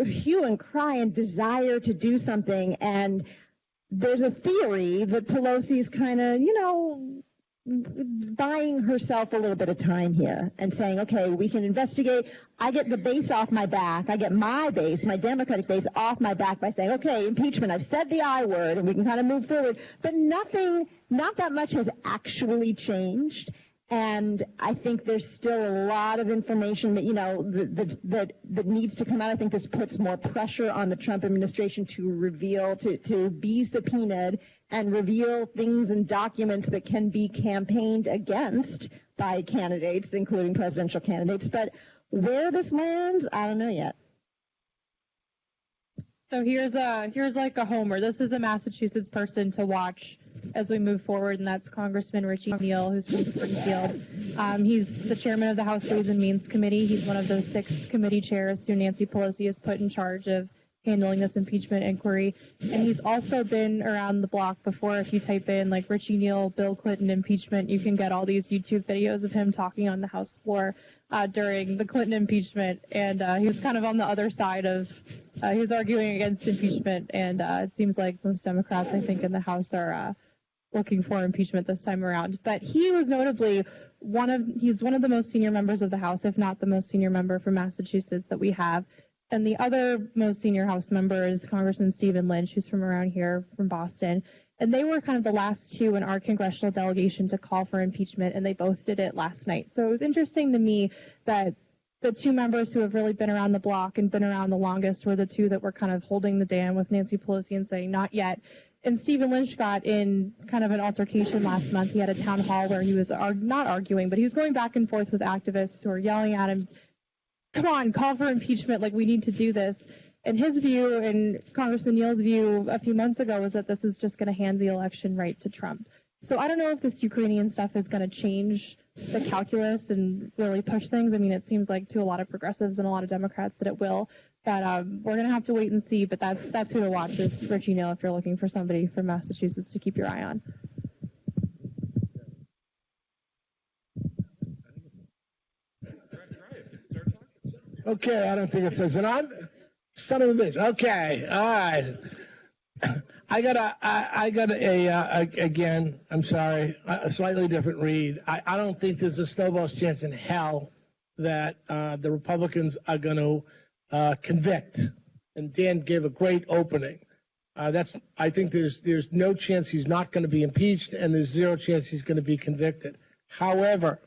hue and cry and desire to do something. And there's a theory that Pelosi's kind of, buying herself a little bit of time here and saying, okay, we can investigate. I get the base off my back. I get my base, my Democratic base, off my back by saying, okay, impeachment, I've said the I word, and we can kind of move forward. But not that much has actually changed. And I think there's still a lot of information that that needs to come out. I think this puts more pressure on the Trump administration to reveal, to be subpoenaed and reveal things and documents that can be campaigned against by candidates, including presidential candidates. But where this lands, I don't know yet.
So here's like a homer. This is a Massachusetts person to watch as we move forward, and that's Congressman Richie Neal, who's from Springfield. He's the chairman of the House Ways and Means Committee. He's one of those 6 committee chairs who Nancy Pelosi has put in charge of handling this impeachment inquiry. And he's also been around the block before. If you type in like Richie Neal, Bill Clinton impeachment, you can get all these YouTube videos of him talking on the House floor during the Clinton impeachment. And he was kind of on the other side of, he was arguing against impeachment. And it seems like most Democrats, I think, in the House are looking for impeachment this time around. But he was notably he's one of the most senior members of the House, if not the most senior member from Massachusetts that we have. And the other most senior House member is Congressman Stephen Lynch, who's from around here, from Boston. And they were kind of the last 2 in our congressional delegation to call for impeachment, and they both did it last night. So it was interesting to me that the 2 members who have really been around the block and been around the longest were the 2 that were kind of holding the dam with Nancy Pelosi and saying, not yet. And Stephen Lynch got in kind of an altercation last month. He had a town hall where he was not arguing, but he was going back and forth with activists who were yelling at him, come on, call for impeachment, like we need to do this. And his view, and Congressman Neal's view a few months ago, was that this is just going to hand the election right to Trump. So I don't know if this Ukrainian stuff is going to change the calculus and really push things. I mean, it seems like to a lot of progressives and a lot of Democrats that it will. But we're going to have to wait and see. But that's who to watch is Richie Neal if you're looking for somebody from Massachusetts to keep your eye on. Okay, I don't think it says it on. Son of a bitch. Okay, all right.
I got again, I'm sorry, a slightly different read. I don't think there's a snowball's chance in hell that the Republicans are going to convict. And Dan gave a great opening. I think there's no chance he's not going to be impeached, and there's zero chance he's going to be convicted. However,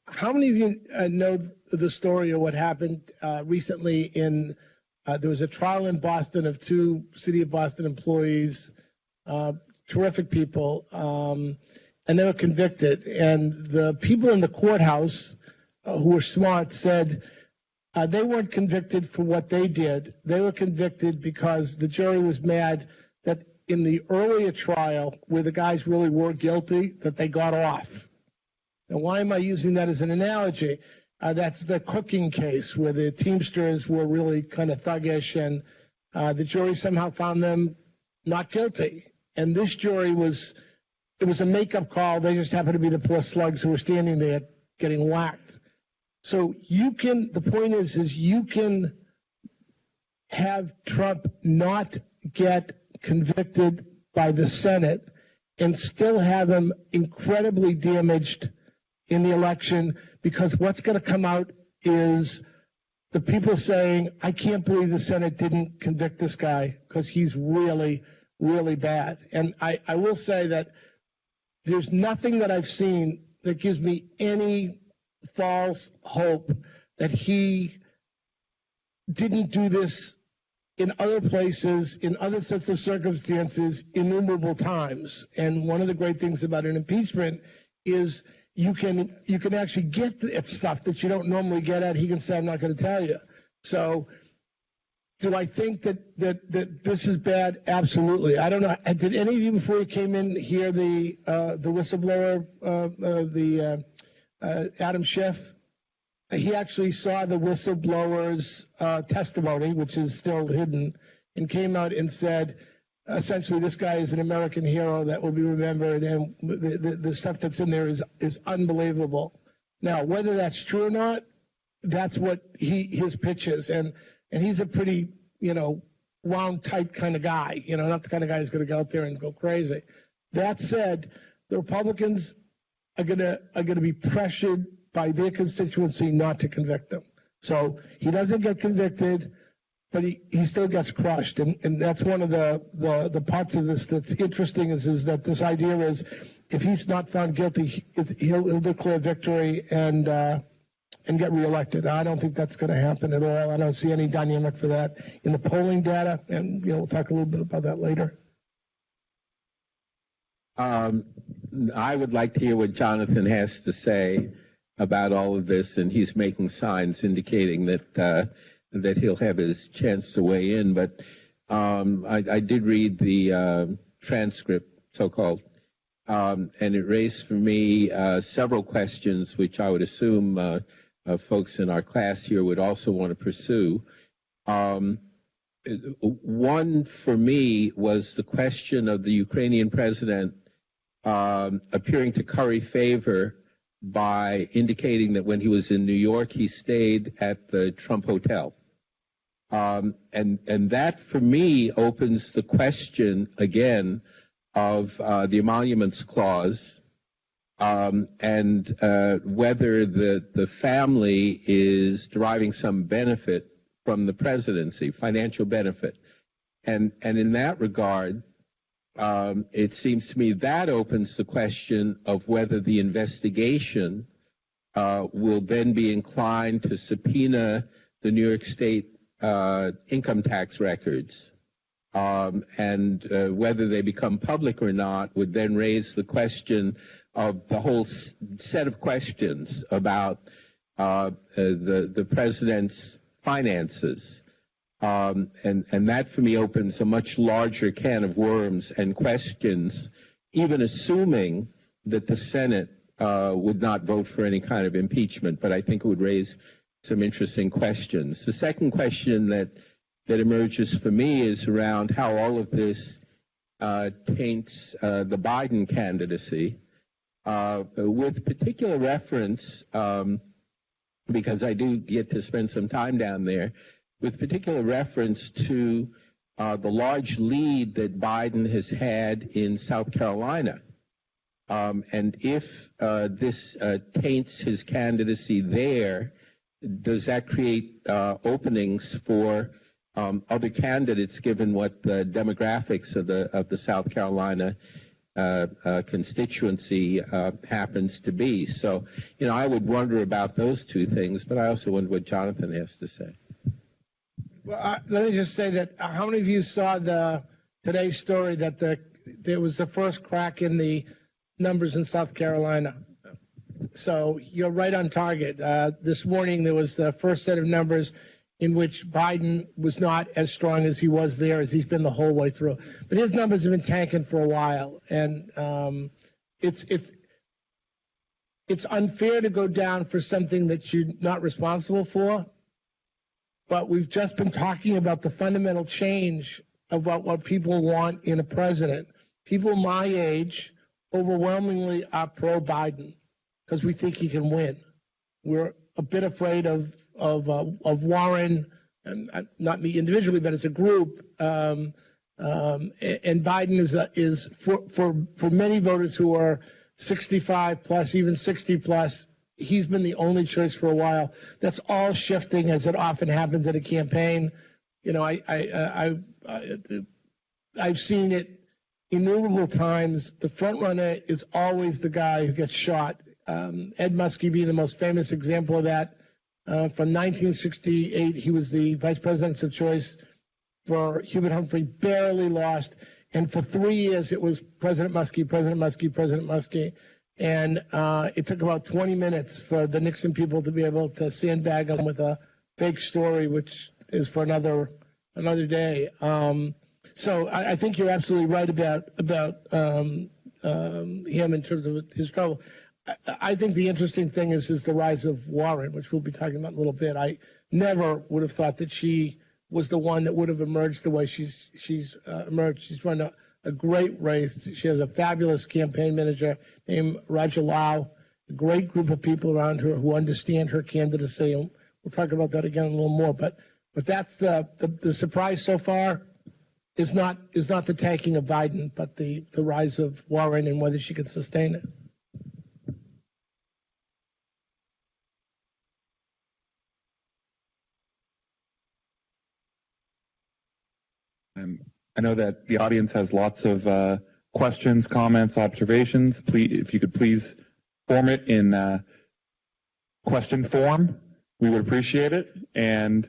how many of you know the story of what happened recently in there was a trial in Boston of two City of Boston employees, terrific people, and they were convicted. And the people in the courthouse who were smart said they weren't convicted for what they did. They were convicted because the jury was mad that in the earlier trial, where the guys really were guilty, that they got off. Now, why am I using that as an analogy? That's the cooking case where the Teamsters were really kind of thuggish, and the jury somehow found them not guilty. And this jury it was a makeup call. They just happened to be the poor slugs who were standing there getting whacked. So the point is you can have Trump not get convicted by the Senate and still have him incredibly damaged in the election, because what's going to come out is the people saying, I can't believe the Senate didn't convict this guy because he's really, really bad. And I will say that there's nothing that I've seen that gives me any false hope that he didn't do this in other places, in other sets of circumstances, innumerable times. And one of the great things about an impeachment is you can actually get at stuff that you don't normally get at. He can say, I'm not going to tell you. So do I think that this is bad? Absolutely. I don't know. Did any of you before you came in hear the whistleblower, Adam Schiff? He actually saw the whistleblower's testimony, which is still hidden, and came out and said, essentially, this guy is an American hero that will be remembered, and the stuff that's in there is unbelievable. Now, whether that's true or not, that's what his pitch is, and he's a pretty, wound tight kind of guy, not the kind of guy who's going to go out there and go crazy. That said, the Republicans are going to be pressured by their constituency not to convict him. So he doesn't get convicted, but he still gets crushed. And that's one of the parts of this that's interesting is that this idea is if he's not found guilty, he'll declare victory and get reelected. I don't think that's going to happen at all. I don't see any dynamic for that in the polling data, and we'll talk a little bit about that later.
I would like to hear what Jonathan has to say about all of this, and he's making signs indicating that he'll have his chance to weigh in. But I did read the transcript, so-called, and it raised for me several questions, which I would assume folks in our class here would also want to pursue. One for me was the question of the Ukrainian president appearing to curry favor by indicating that when he was in New York, he stayed at the Trump Hotel. And that, for me, opens the question, again, of the Emoluments Clause and whether the family is deriving some benefit from the presidency, financial benefit. And in that regard, it seems to me that opens the question of whether the investigation will then be inclined to subpoena the New York State income tax records, and whether they become public or not would then raise the question of the whole set of questions about the president's finances. And that, for me, opens a much larger can of worms and questions, even assuming that the Senate would not vote for any kind of impeachment. But I think it would raise some interesting questions. The second question that emerges for me is around how all of this taints the Biden candidacy, with particular reference, because I do get to spend some time down there, with particular reference to the large lead that Biden has had in South Carolina. And if this taints his candidacy there, does that create openings for other candidates, given what the demographics of the South Carolina constituency happens to be? So, I would wonder about those two things, but I also wonder what Jonathan has to say.
Well, let me just say that how many of you saw today's story that there was the first crack in the numbers in South Carolina? So you're right on target. This morning there was the first set of numbers in which Biden was not as strong as he was there, as he's been the whole way through. But his numbers have been tanking for a while, and it's unfair to go down for something that you're not responsible for. But we've just been talking about the fundamental change about what people want in a president. People my age overwhelmingly are pro-Biden because we think he can win. We're a bit afraid of Warren, and not me individually, but as a group. And Biden is for many voters who are 65 plus, even 60 plus, he's been the only choice for a while. That's all shifting, as it often happens at a campaign. I've seen it innumerable times. The front runner is always the guy who gets shot. Ed Muskie being the most famous example of that. From 1968, he was the vice presidential choice for Hubert Humphrey, barely lost. And for 3 years, it was President Muskie, President Muskie, President Muskie. And it took about 20 minutes for the Nixon people to be able to sandbag him with a fake story, which is for another day. So I think you're absolutely right about him in terms of his trouble. I think the interesting thing is the rise of Warren, which we'll be talking about in a little bit. I never would have thought that she was the one that would have emerged the way she's emerged. She's run a great race. She has a fabulous campaign manager named Raja Lau, a great group of people around her who understand her candidacy. And we'll talk about that again a little more. But that's the surprise so far is not the tanking of Biden, but the rise of Warren and whether she can sustain it.
I know that the audience has lots of questions, comments, observations. Please, if you could please form it in question form, we would appreciate it. And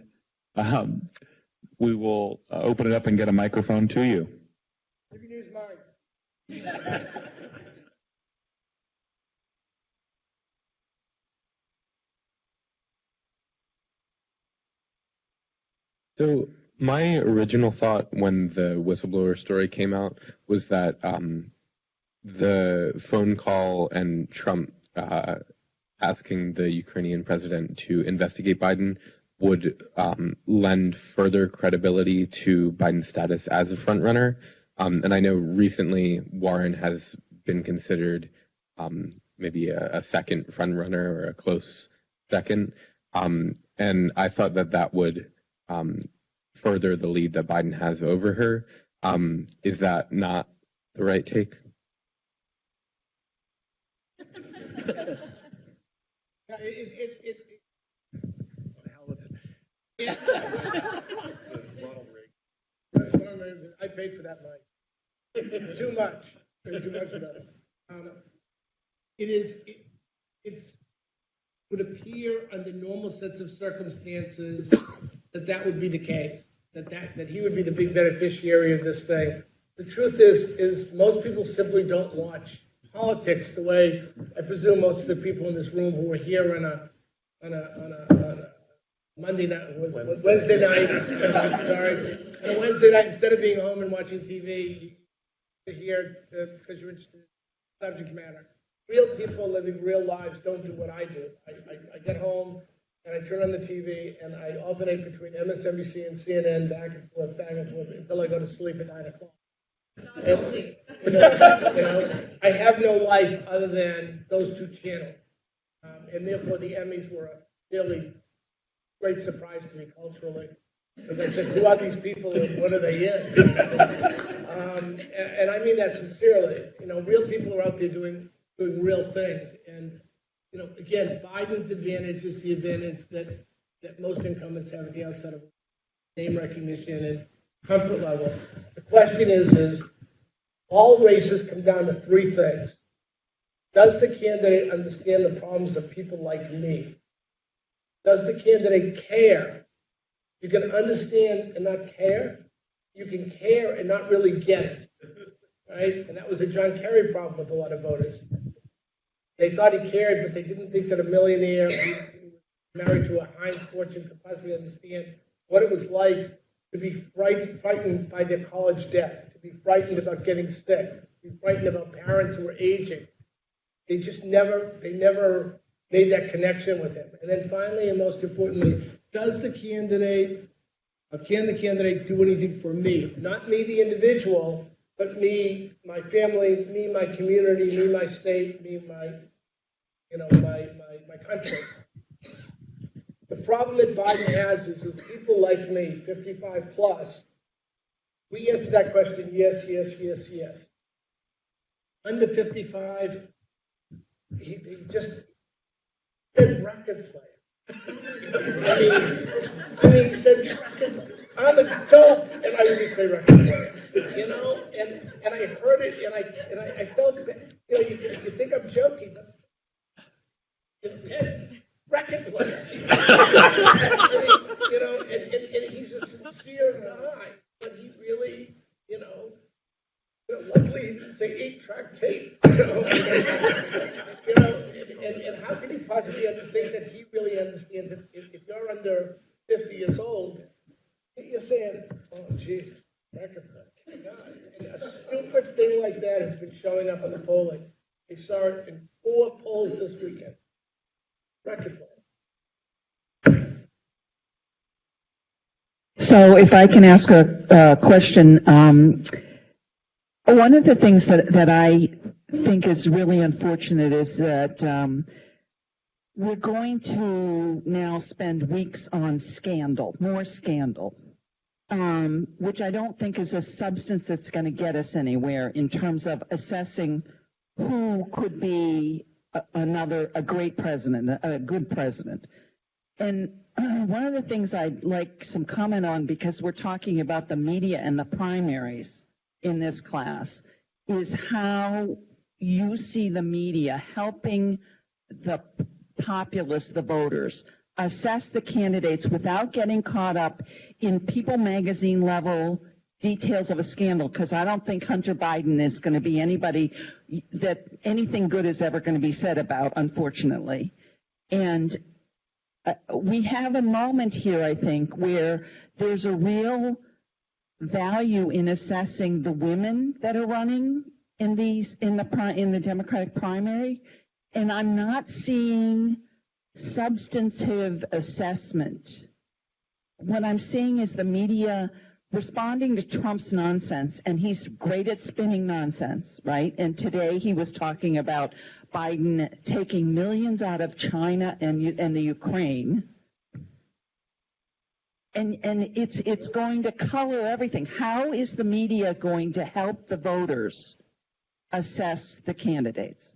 we will open it up and get a microphone to you.
You can use mine.
So my original thought when the whistleblower story came out was that the phone call and Trump asking the Ukrainian president to investigate Biden would lend further credibility to Biden's status as a frontrunner. And I know recently Warren has been considered maybe a second frontrunner or a close second. And I thought that would further the lead that Biden has over her. Is that not the right take?
Yeah. I paid for that mic. Too much. Too much of it. It would appear under normal sets of circumstances that would be the case, that he would be the big beneficiary of this thing. The truth is most people simply don't watch politics the way I presume most of the people in this room who are here on a Monday night, Wednesday night, sorry, on a Wednesday night, instead of being home and watching TV, you're here because you're interested in the subject matter. Real people living real lives don't do what I do. I get home and I turn on the TV and I alternate between MSNBC and CNN back and forth until I go to sleep at 9 o'clock. And, I have no life other than those two channels. And therefore the Emmys were a really great surprise to me culturally.
Because I said, who are these people and what are they in? And I mean that sincerely. You know, real people are out there doing real things. And, you know, again, Biden's advantage is the advantage that most incumbents have at the outset of name recognition and comfort level. The question is all races come down to three things. Does the candidate understand the problems of people like me? Does the candidate care? You can understand and not care. You can care and not really get it, right? And that was a John Kerry problem with a lot of voters. They thought he cared, but they didn't think that a millionaire who was married to a high fortune could possibly understand what it was like to be frightened by their college debt, to be frightened about getting sick, to be frightened about parents who were aging. They just never made that connection with him. And then finally, and most importantly, can the candidate do anything for me? Not me, the individual, but me, my family, me, my community, me, my state, me, my country. The problem that Biden has is with people like me, 55 plus, we answer that question, yes, yes, yes, yes. Under 55, he just said record player. I mean, he said record on the top, and I would say record player. You know, and I heard it, and I felt that, you know, you think I'm joking, but record player. You know, and he's a sincere guy, but he really, you know, luckily he didn't say 8-track tape. And how can he possibly think that he really understands that if you're under 50 years old, you're saying, oh, Jesus, record player. God. And a stupid thing like that has been showing up in the polling. We saw it in 4 polls this weekend. Record player.
So if I can ask a question, one of the things that I think is really unfortunate is that we're going to now spend weeks on scandal, more scandal, which I don't think is a substance that's going to get us anywhere in terms of assessing who could be a great president, a good president. And one of the things I'd like some comment on, because we're talking about the media and the primaries in this class, is how you see the media helping the populace, the voters, assess the candidates without getting caught up in People magazine level details of a scandal, because I don't think Hunter Biden is going to be anybody that anything good is ever going to be said about, unfortunately. And we have a moment here, I think, where there's a real value in assessing the women that are running in the Democratic primary, and I'm not seeing substantive assessment. What I'm seeing is the media responding to Trump's nonsense, and he's great at spinning nonsense, right? And today he was talking about Biden taking millions out of China and the Ukraine. And it's going to color everything. How is the media going to help the voters assess the candidates?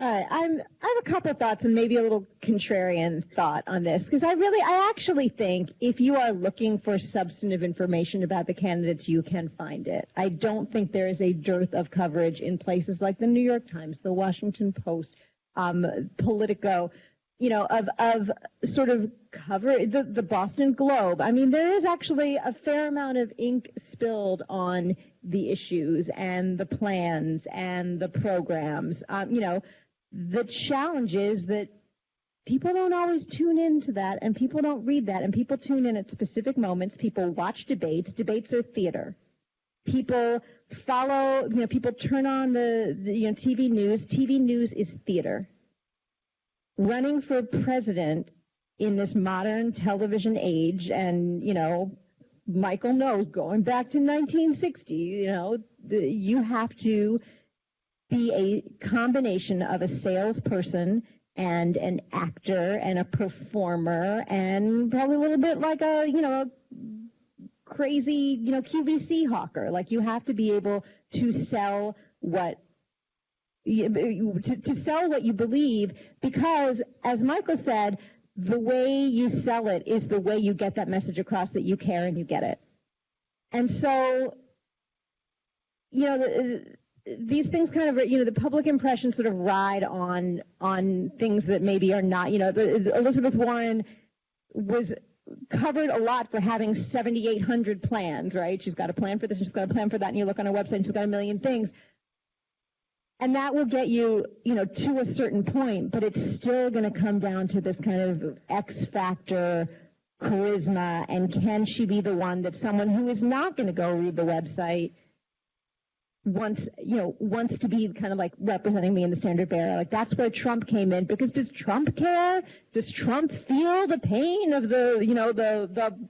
All right, I have a couple of thoughts and maybe a little contrarian thought on this, because I actually think if you are looking for substantive information about the candidates, you can find it. I don't think there is a dearth of coverage in places like the New York Times, the Washington Post, Politico, you know, of sort of cover the Boston Globe. I mean, there is actually a fair amount of ink spilled on the issues and the plans and the programs. You know, the challenge is that people don't always tune into that, and people don't read that, and people tune in at specific moments. People watch debates. Debates are theater. People follow, you know, people turn on the TV news. TV news is theater. Running for president in this modern television age, and, you know, Michael knows, going back to 1960, you know, you have to be a combination of a salesperson and an actor and a performer and probably a little bit like a, a crazy, QVC hawker. Like, you have to be able to sell to sell what you believe, because, as Michael said, the way you sell it is the way you get that message across that you care and you get it. And so, these things kind of, the public impression sort of ride on things that maybe are not, Elizabeth Warren was covered a lot for having 7,800 plans, right? She's got a plan for this, and she's got a plan for that, and you look on her website, and she's got a million things. And that will get you, to a certain point, but it's still going to come down to this kind of X factor charisma, and can she be the one that someone who is not going to go read the website wants to be kind of like representing me in the standard bearer. Like, that's where Trump came in, because does Trump care? Does Trump feel the pain of the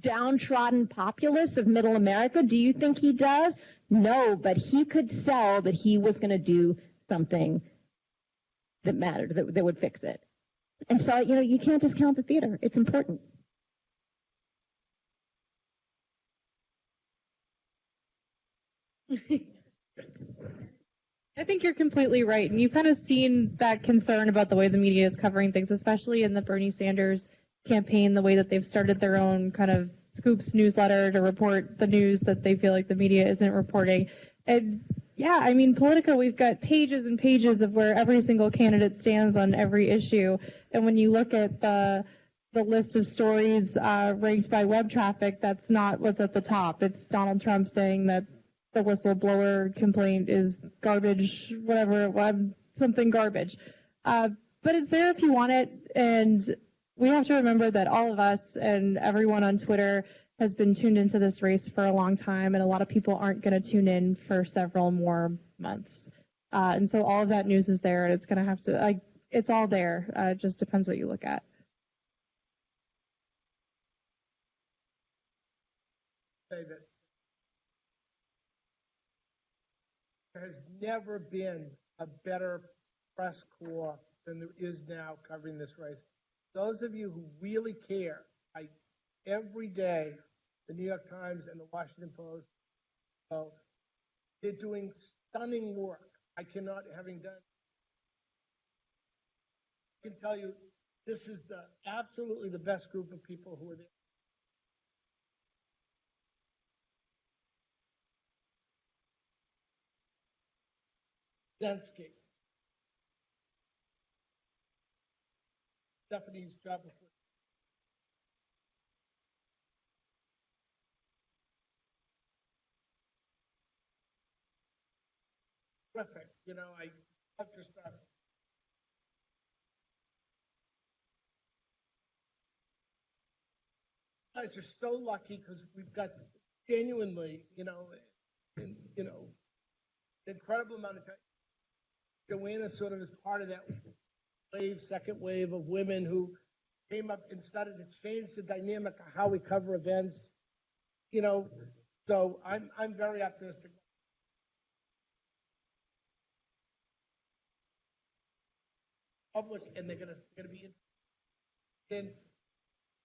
downtrodden populace of middle America? Do you think he does? No, but he could sell that he was going to do something that mattered, that would fix it. And so, you can't discount the theater. It's important.
I think you're completely right. And you've kind of seen that concern about the way the media is covering things, especially in the Bernie Sanders campaign, the way that they've started their own kind of Scoops newsletter to report the news that they feel like the media isn't reporting. And yeah, I mean, Politico, we've got pages and pages of where every single candidate stands on every issue. And when you look at the list of stories ranked by web traffic, that's not what's at the top. It's Donald Trump saying that the whistleblower complaint is garbage, whatever, something garbage. But it's there if you want it, and we have to remember that all of us and everyone on Twitter has been tuned into this race for a long time, and a lot of people aren't going to tune in for several more months. And so all of that news is there, and it's going to have to, it's all there. It just depends what you look at.
Say that there has never been a better press corps than there is now covering this race. Those of you who really care, every day, the New York Times and the Washington Post, they're doing stunning work. I cannot, having done, I can tell you, this is absolutely the best group of people who are there. Zelensky. Stephanie's job before. Terrific. I love your stuff. You guys are so lucky because we've got genuinely, an incredible amount of time. Joanna sort of is part of that second wave of women who came up and started to change the dynamic of how we cover events. So I'm very optimistic. Public, and they're gonna be in,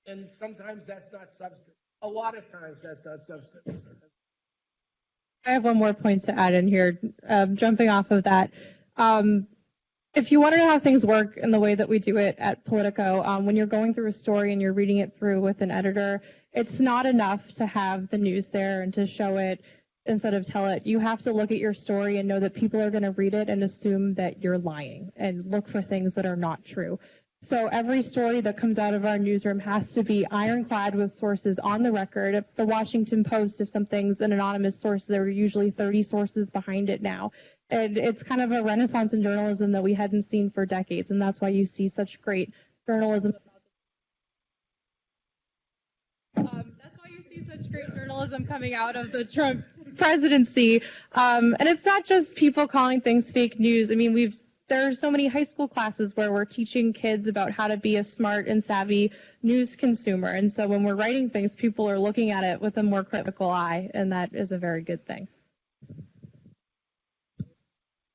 and sometimes that's not substance. A lot of times that's not substance.
I have one more point to add in here, jumping off of that. If you want to know how things work in the way that we do it at Politico, when you're going through a story and you're reading it through with an editor, it's not enough to have the news there and to show it instead of tell it. You have to look at your story and know that people are going to read it and assume that you're lying and look for things that are not true. So every story that comes out of our newsroom has to be ironclad with sources on the record. If the Washington Post, if something's an anonymous source, there are usually 30 sources behind it now. And it's kind of a renaissance in journalism that we hadn't seen for decades, and that's why you see such great journalism. That's why you see such great journalism coming out of the Trump presidency. And it's not just people calling things fake news. I mean, there are so many high school classes where we're teaching kids about how to be a smart and savvy news consumer. And so when we're writing things, people are looking at it with a more critical eye, and that is a very good thing.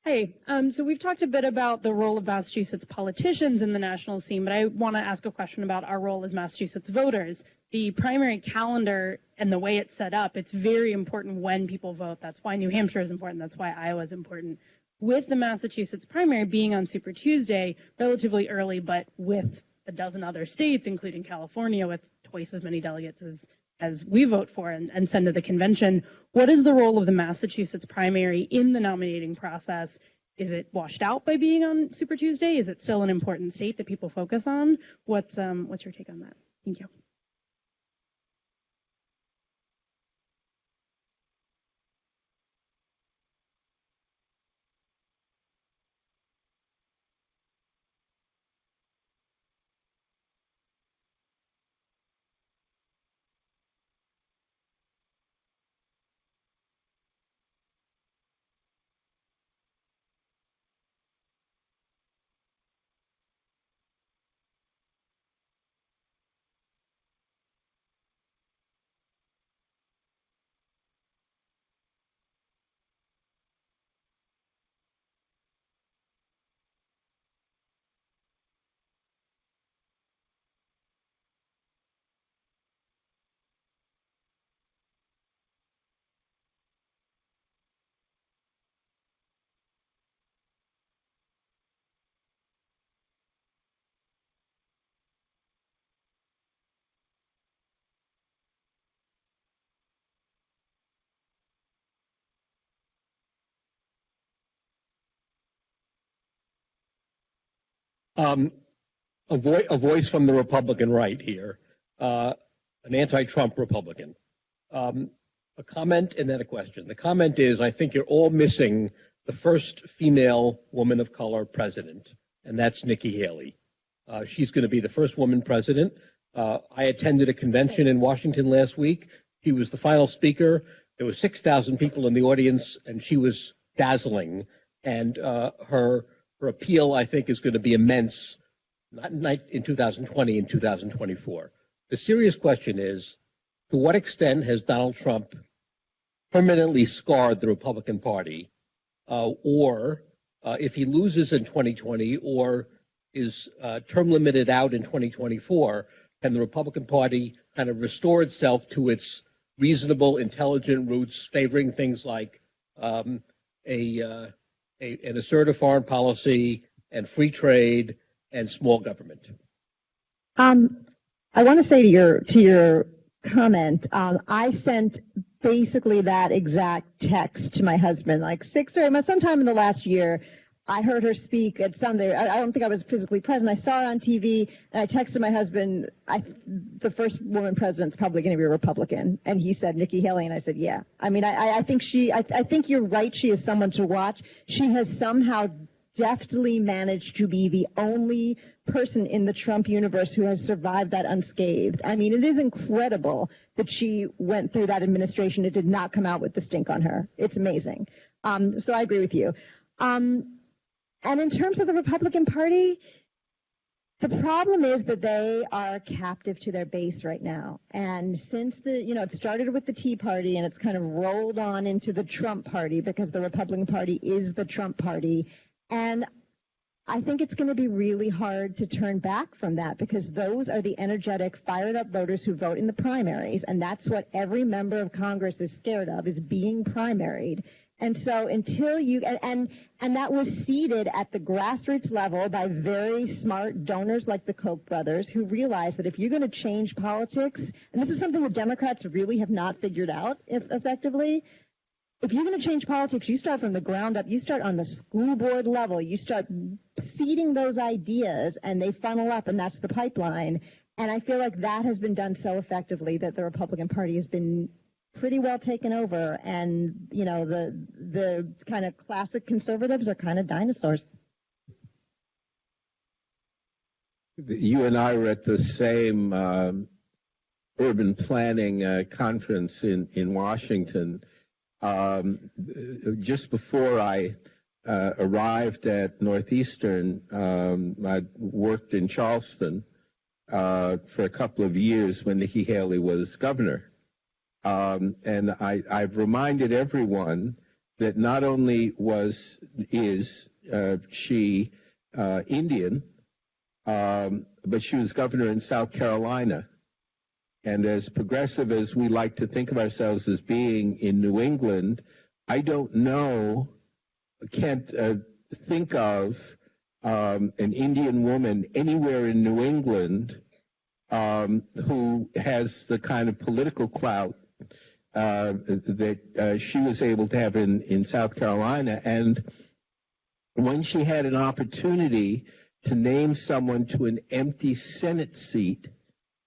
Hey, so we've talked a bit about the role of Massachusetts politicians in the national scene, but I want to ask a question about our role as Massachusetts voters. The primary calendar and the way it's set up, it's very important when people vote. That's why New Hampshire is important. That's why Iowa is important. With the Massachusetts primary being on Super Tuesday, relatively early, but with a dozen other states, including California, with twice as many delegates as we vote for and send to the convention, what is the role of the Massachusetts primary in the nominating process? Is it washed out by being on Super Tuesday? Is it still an important state that people focus on? What's your take on that? Thank you.
A voice from the Republican right here, an anti-Trump Republican. A comment and then a question. The comment is, I think you're all missing the first female woman of color president, and that's Nikki Haley. She's going to be the first woman president. I attended a convention in Washington last week. She was the final speaker. There were 6,000 people in the audience, and she was dazzling. And her appeal, I think, is going to be immense, not in 2020, in 2024. The serious question is, to what extent has Donald Trump permanently scarred the Republican Party? Or if he loses in 2020 or is term limited out in 2024, can the Republican Party kind of restore itself to its reasonable, intelligent roots, favoring things like an assertive foreign policy and free trade and small government?
I want to say to your comment, I sent basically that exact text to my husband, like 6 or 8 months, sometime in the last year. I heard her speak at Sunday. I don't think I was physically present. I saw her on TV, and I texted my husband, the first woman president's probably going to be a Republican. And he said, Nikki Haley. And I said, yeah. I mean, I think I think you're right. She is someone to watch. She has somehow deftly managed to be the only person in the Trump universe who has survived that unscathed. I mean, it is incredible that she went through that administration. It did not come out with the stink on her. It's amazing. So I agree with you. And in terms of the Republican Party, the problem is that they are captive to their base right now. And since it started with the Tea Party and it's kind of rolled on into the Trump Party because the Republican Party is the Trump Party. And I think it's going to be really hard to turn back from that because those are the energetic, fired up voters who vote in the primaries. And that's what every member of Congress is scared of, is being primaried. And so until you, and that was seeded at the grassroots level by very smart donors like the Koch brothers, who realized that if you're going to change politics, and this is something the Democrats really have not figured out effectively, if you're going to change politics, you start from the ground up. You start on the school board level. You start seeding those ideas, and they funnel up, and that's the pipeline. And I feel like that has been done so effectively that the Republican Party has been pretty well taken over, and the kind of classic conservatives are kind of dinosaurs.
You and I were at the same urban planning conference in Washington. Just before I arrived at Northeastern, I worked in Charleston for a couple of years when Nikki Haley was governor. And I've reminded everyone that not only is she Indian, but she was governor in South Carolina. And as progressive as we like to think of ourselves as being in New England, I don't know, can't think of an Indian woman anywhere in New England who has the kind of political clout that she was able to have in South Carolina. And when she had an opportunity to name someone to an empty Senate seat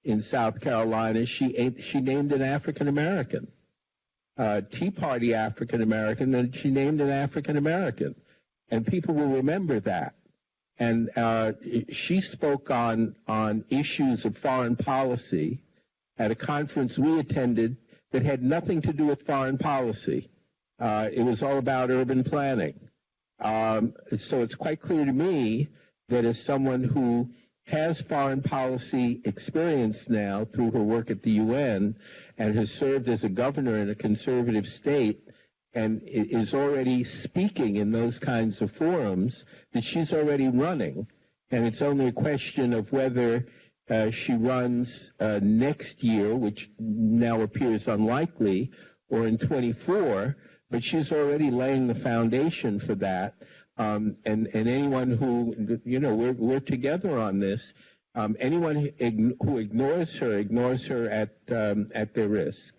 in South Carolina, she named an African American, Tea Party African American, and she named an African American, and people will remember that. And she spoke on issues of foreign policy at a conference we attended that had nothing to do with foreign policy. It was all about urban planning. So it's quite clear to me that as someone who has foreign policy experience now through her work at the UN and has served as a governor in a conservative state and is already speaking in those kinds of forums, that she's already running. And it's only a question of whether she runs next year, which now appears unlikely, or in 24, but she's already laying the foundation for that. And anyone who, we're together on this. Anyone who ignores her at their risk.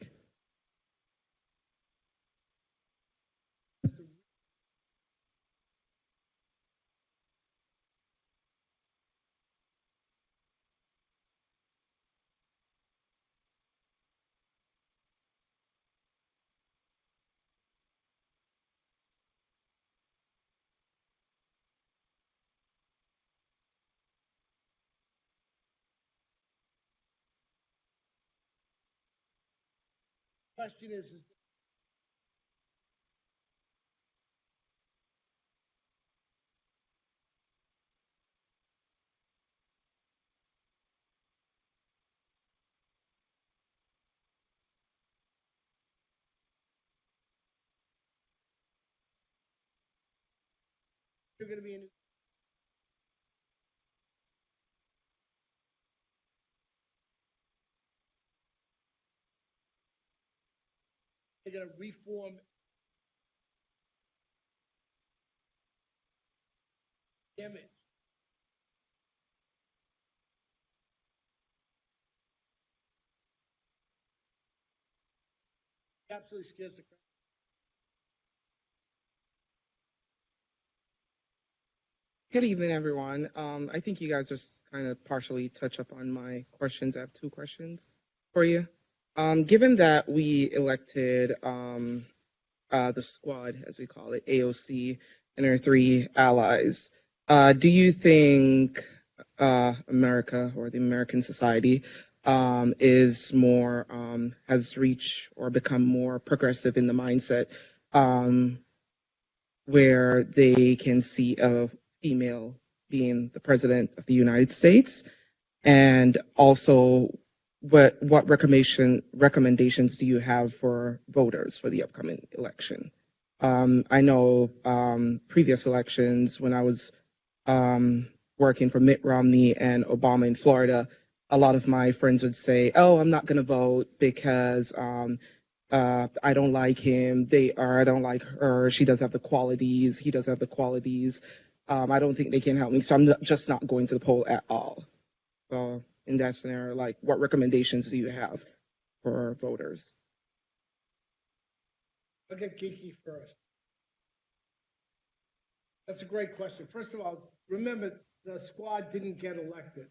Question is you're going to be in. They're going to reform image. Absolutely scares the crap.
Good evening, everyone. I think you guys just kind of partially touch up on my questions. I have two questions for you. Given that we elected the squad, as we call it, AOC, and her three allies, do you think America or the American society is more, has reached or become more progressive in the mindset where they can see a female being the president of the United States? And also, what recommendations do you have for voters for the upcoming election? I know previous elections, when I was working for Mitt Romney and Obama in Florida, a lot of my friends would say, "Oh, I'm not going to vote because I don't like him. I don't like her. She doesn't have the qualities. He doesn't have the qualities. I don't think they can help me, so I'm just not going to the poll at all." So in that scenario, like, what recommendations do you have for voters?
I'll get Kiki first. That's a great question. First of all, remember, the squad didn't get elected.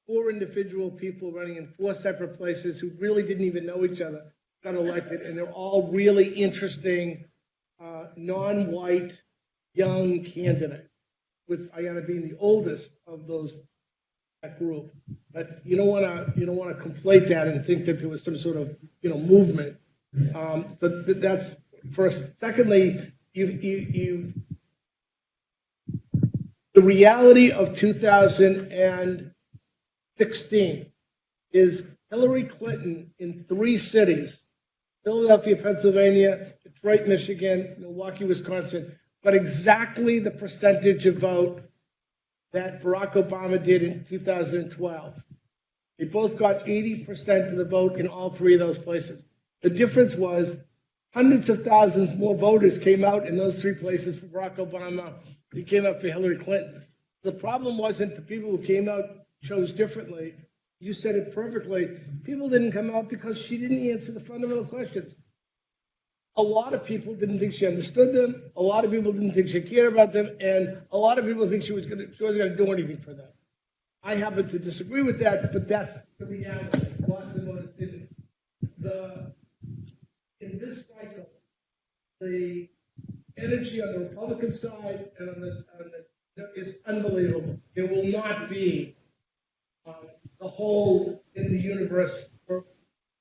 4 individual people running in 4 separate places who really didn't even know each other got elected, and they're all really interesting, non-white, young candidates, with Ayanna being the oldest of that group. But you don't want to conflate that and think that there was some sort of movement. So that's first. Secondly, the reality of 2016 is Hillary Clinton in 3 cities, Philadelphia, Pennsylvania, Detroit, Michigan, Milwaukee, Wisconsin, but exactly the percentage of vote that Barack Obama did in 2012. They both got 80% of the vote in all three of those places. The difference was hundreds of thousands more voters came out in those three places for Barack Obama than came out for Hillary Clinton. The problem wasn't the people who came out chose differently. You said it perfectly. People didn't come out because she didn't answer the fundamental questions. A lot of people didn't think she understood them. A lot of people didn't think she cared about them, and a lot of people think she wasn't going to do anything for them. I happen to disagree with that, but that's the reality. Lots of voters didn't. In this cycle, the energy on the Republican side and on the is unbelievable. There will not be the hole in the universe for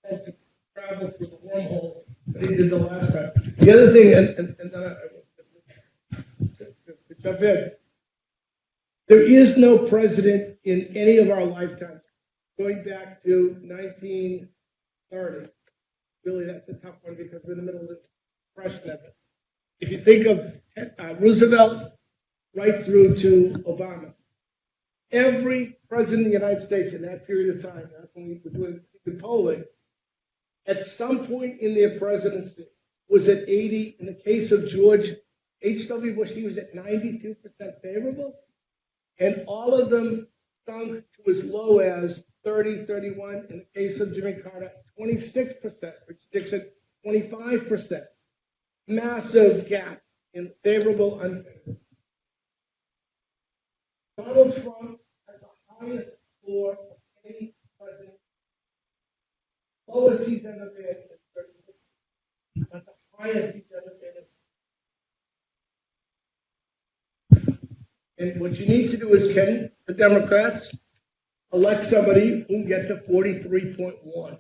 us to travel through the wormhole that he did the last time. The other thing, and then I to jump in, there is no president in any of our lifetimes going back to 1930. Really, that's a tough one because we're in the middle of the Depression of it. If you think of Roosevelt right through to Obama, every president of the United States in that period of time, that's when we were doing the polling, at some point in their presidency was at 80. In the case of George H.W. Bush, he was at 92% favorable, and all of them sunk to as low as 30, 31. In the case of Jimmy Carter, 26%. Richard Nixon, 25%. Massive gap in favorable, unfavorable. Donald Trump has the highest score of any president. Lowest he's ever been in 30 years. But the highest he's ever been. And what you need to do is, can the Democrats elect somebody who can get to 43.1?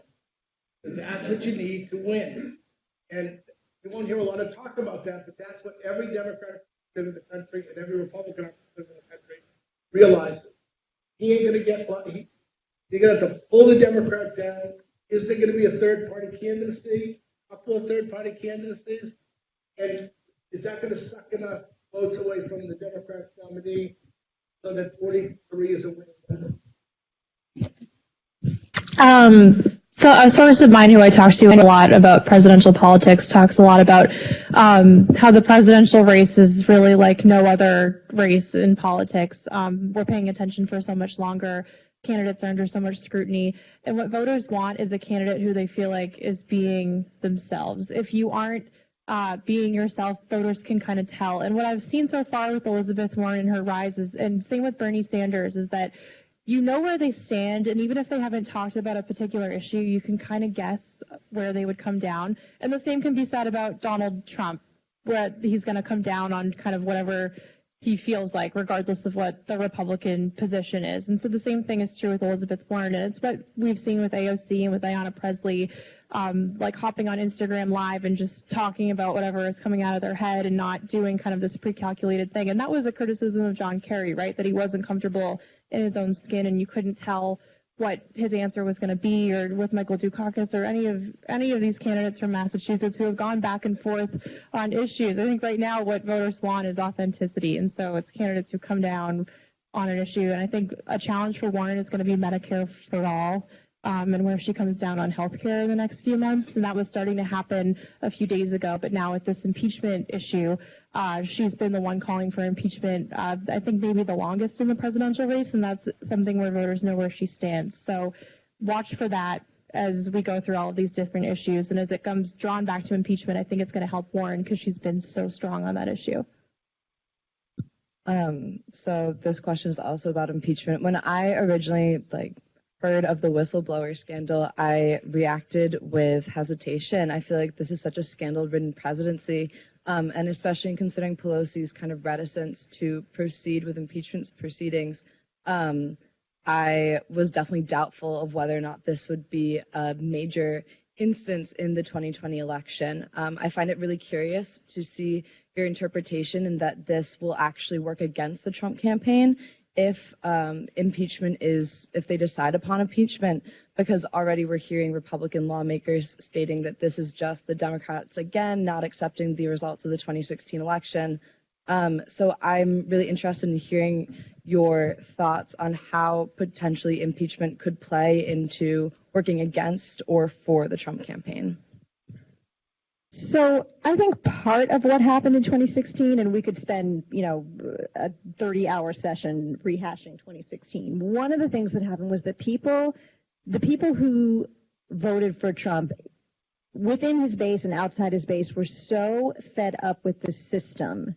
Because that's what you need to win. And you won't hear a lot of talk about that, but that's what every Democrat in the country and every Republican in the country realizes. He ain't going to get, you're going to have to pull the Democrat down. Is there going to be a third-party candidacy? A couple of third-party candidacies? And is that going to suck enough votes away from the Democrat nominee so that 43 is a win?
So a source of mine who I talk to a lot about presidential politics talks a lot about how the presidential race is really like no other race in politics. We're paying attention for so much longer. Candidates are under so much scrutiny. And what voters want is a candidate who they feel like is being themselves. If you aren't being yourself, voters can kind of tell. And what I've seen so far with Elizabeth Warren and her rise is, and same with Bernie Sanders, is that you know where they stand, and even if they haven't talked about a particular issue, you can kind of guess where they would come down. And the same can be said about Donald Trump, where he's going to come down on kind of whatever he feels like, regardless of what the Republican position is. And so the same thing is true with Elizabeth Warren, and it's what we've seen with AOC and with Ayanna Pressley, like hopping on Instagram Live and just talking about whatever is coming out of their head and not doing kind of this pre-calculated thing. And that was a criticism of John Kerry, right, that he wasn't comfortable in his own skin and you couldn't tell what his answer was going to be, or with Michael Dukakis or any of these candidates from Massachusetts who have gone back and forth on issues. I think right now what voters want is authenticity, and so it's candidates who come down on an issue. And I think a challenge for Warren is going to be Medicare for all, and where she comes down on healthcare in the next few months. And that was starting to happen a few days ago, but now with this impeachment issue, she's been the one calling for impeachment, I think maybe the longest in the presidential race, and that's something where voters know where she stands. So watch for that as we go through all of these different issues. And as it comes drawn back to impeachment, I think it's going to help Warren because she's been so strong on that issue.
So this question is also about impeachment. When I originally heard of the whistleblower scandal, I reacted with hesitation. I feel like this is such a scandal-ridden presidency, and especially in considering Pelosi's kind of reticence to proceed with impeachment proceedings, I was definitely doubtful of whether or not this would be a major instance in the 2020 election. I find it really curious to see your interpretation and that this will actually work against the Trump campaign. if if they decide upon impeachment, because already we're hearing Republican lawmakers stating that this is just the Democrats again not accepting the results of the 2016 election. So I'm really interested in hearing your thoughts on how potentially impeachment could play into working against or for the Trump campaign.
So I think part of what happened in 2016, and we could spend, a 30-hour session rehashing 2016. One of the things that happened was that the people who voted for Trump within his base and outside his base were so fed up with the system.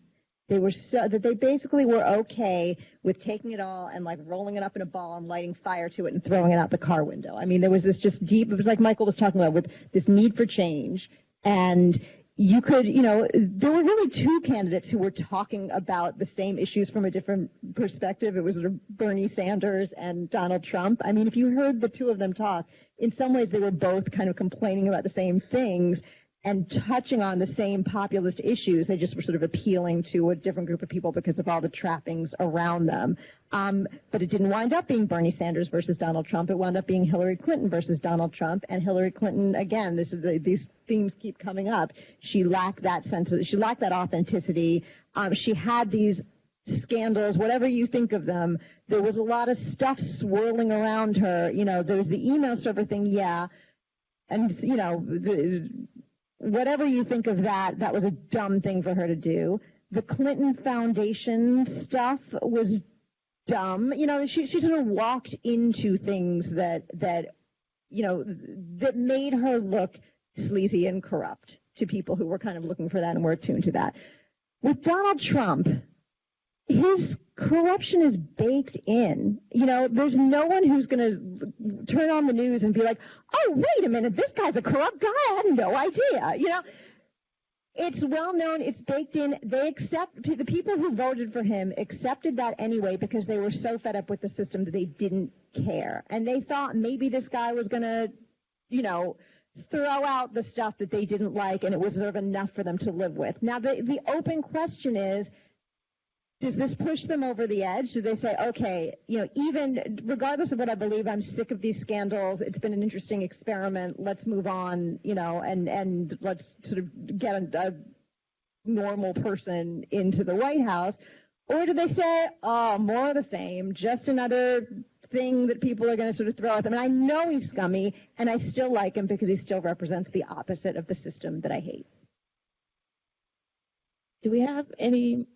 They were so that they basically were okay with taking it all and like rolling it up in a ball and lighting fire to it and throwing it out the car window. I mean, there was this just deep, it was like Michael was talking about, with this need for change. And you could, there were really two candidates who were talking about the same issues from a different perspective. It was sort of Bernie Sanders and Donald Trump. I mean, if you heard the two of them talk, in some ways they were both kind of complaining about the same things and touching on the same populist issues. They just were sort of appealing to a different group of people because of all the trappings around them. But it didn't wind up being Bernie Sanders versus Donald Trump. It wound up being Hillary Clinton versus Donald Trump. And Hillary Clinton, again, these themes keep coming up. She lacked that she lacked that authenticity. She had these scandals, whatever you think of them. There was a lot of stuff swirling around her. There was the email server thing, yeah. And, whatever you think of that, that was a dumb thing for her to do. The Clinton Foundation stuff was dumb. She sort of walked into things that made her look sleazy and corrupt to people who were kind of looking for that and were attuned to that. With Donald Trump, his corruption is baked in. There's no one who's going to turn on the news and be like, oh, wait a minute, this guy's a corrupt guy. I had no idea. It's well known. It's baked in. The people who voted for him accepted that anyway because they were so fed up with the system that they didn't care. And they thought maybe this guy was going to, throw out the stuff that they didn't like, and it was sort of enough for them to live with. Now, the open question is, does this push them over the edge? Do they say, okay, even regardless of what I believe, I'm sick of these scandals. It's been an interesting experiment. Let's move on, and let's sort of get a normal person into the White House. Or do they say, oh, more of the same, just another thing that people are going to sort of throw at them? And I know he's scummy, and I still like him because he still represents the opposite of the system that I hate.
Do we have any...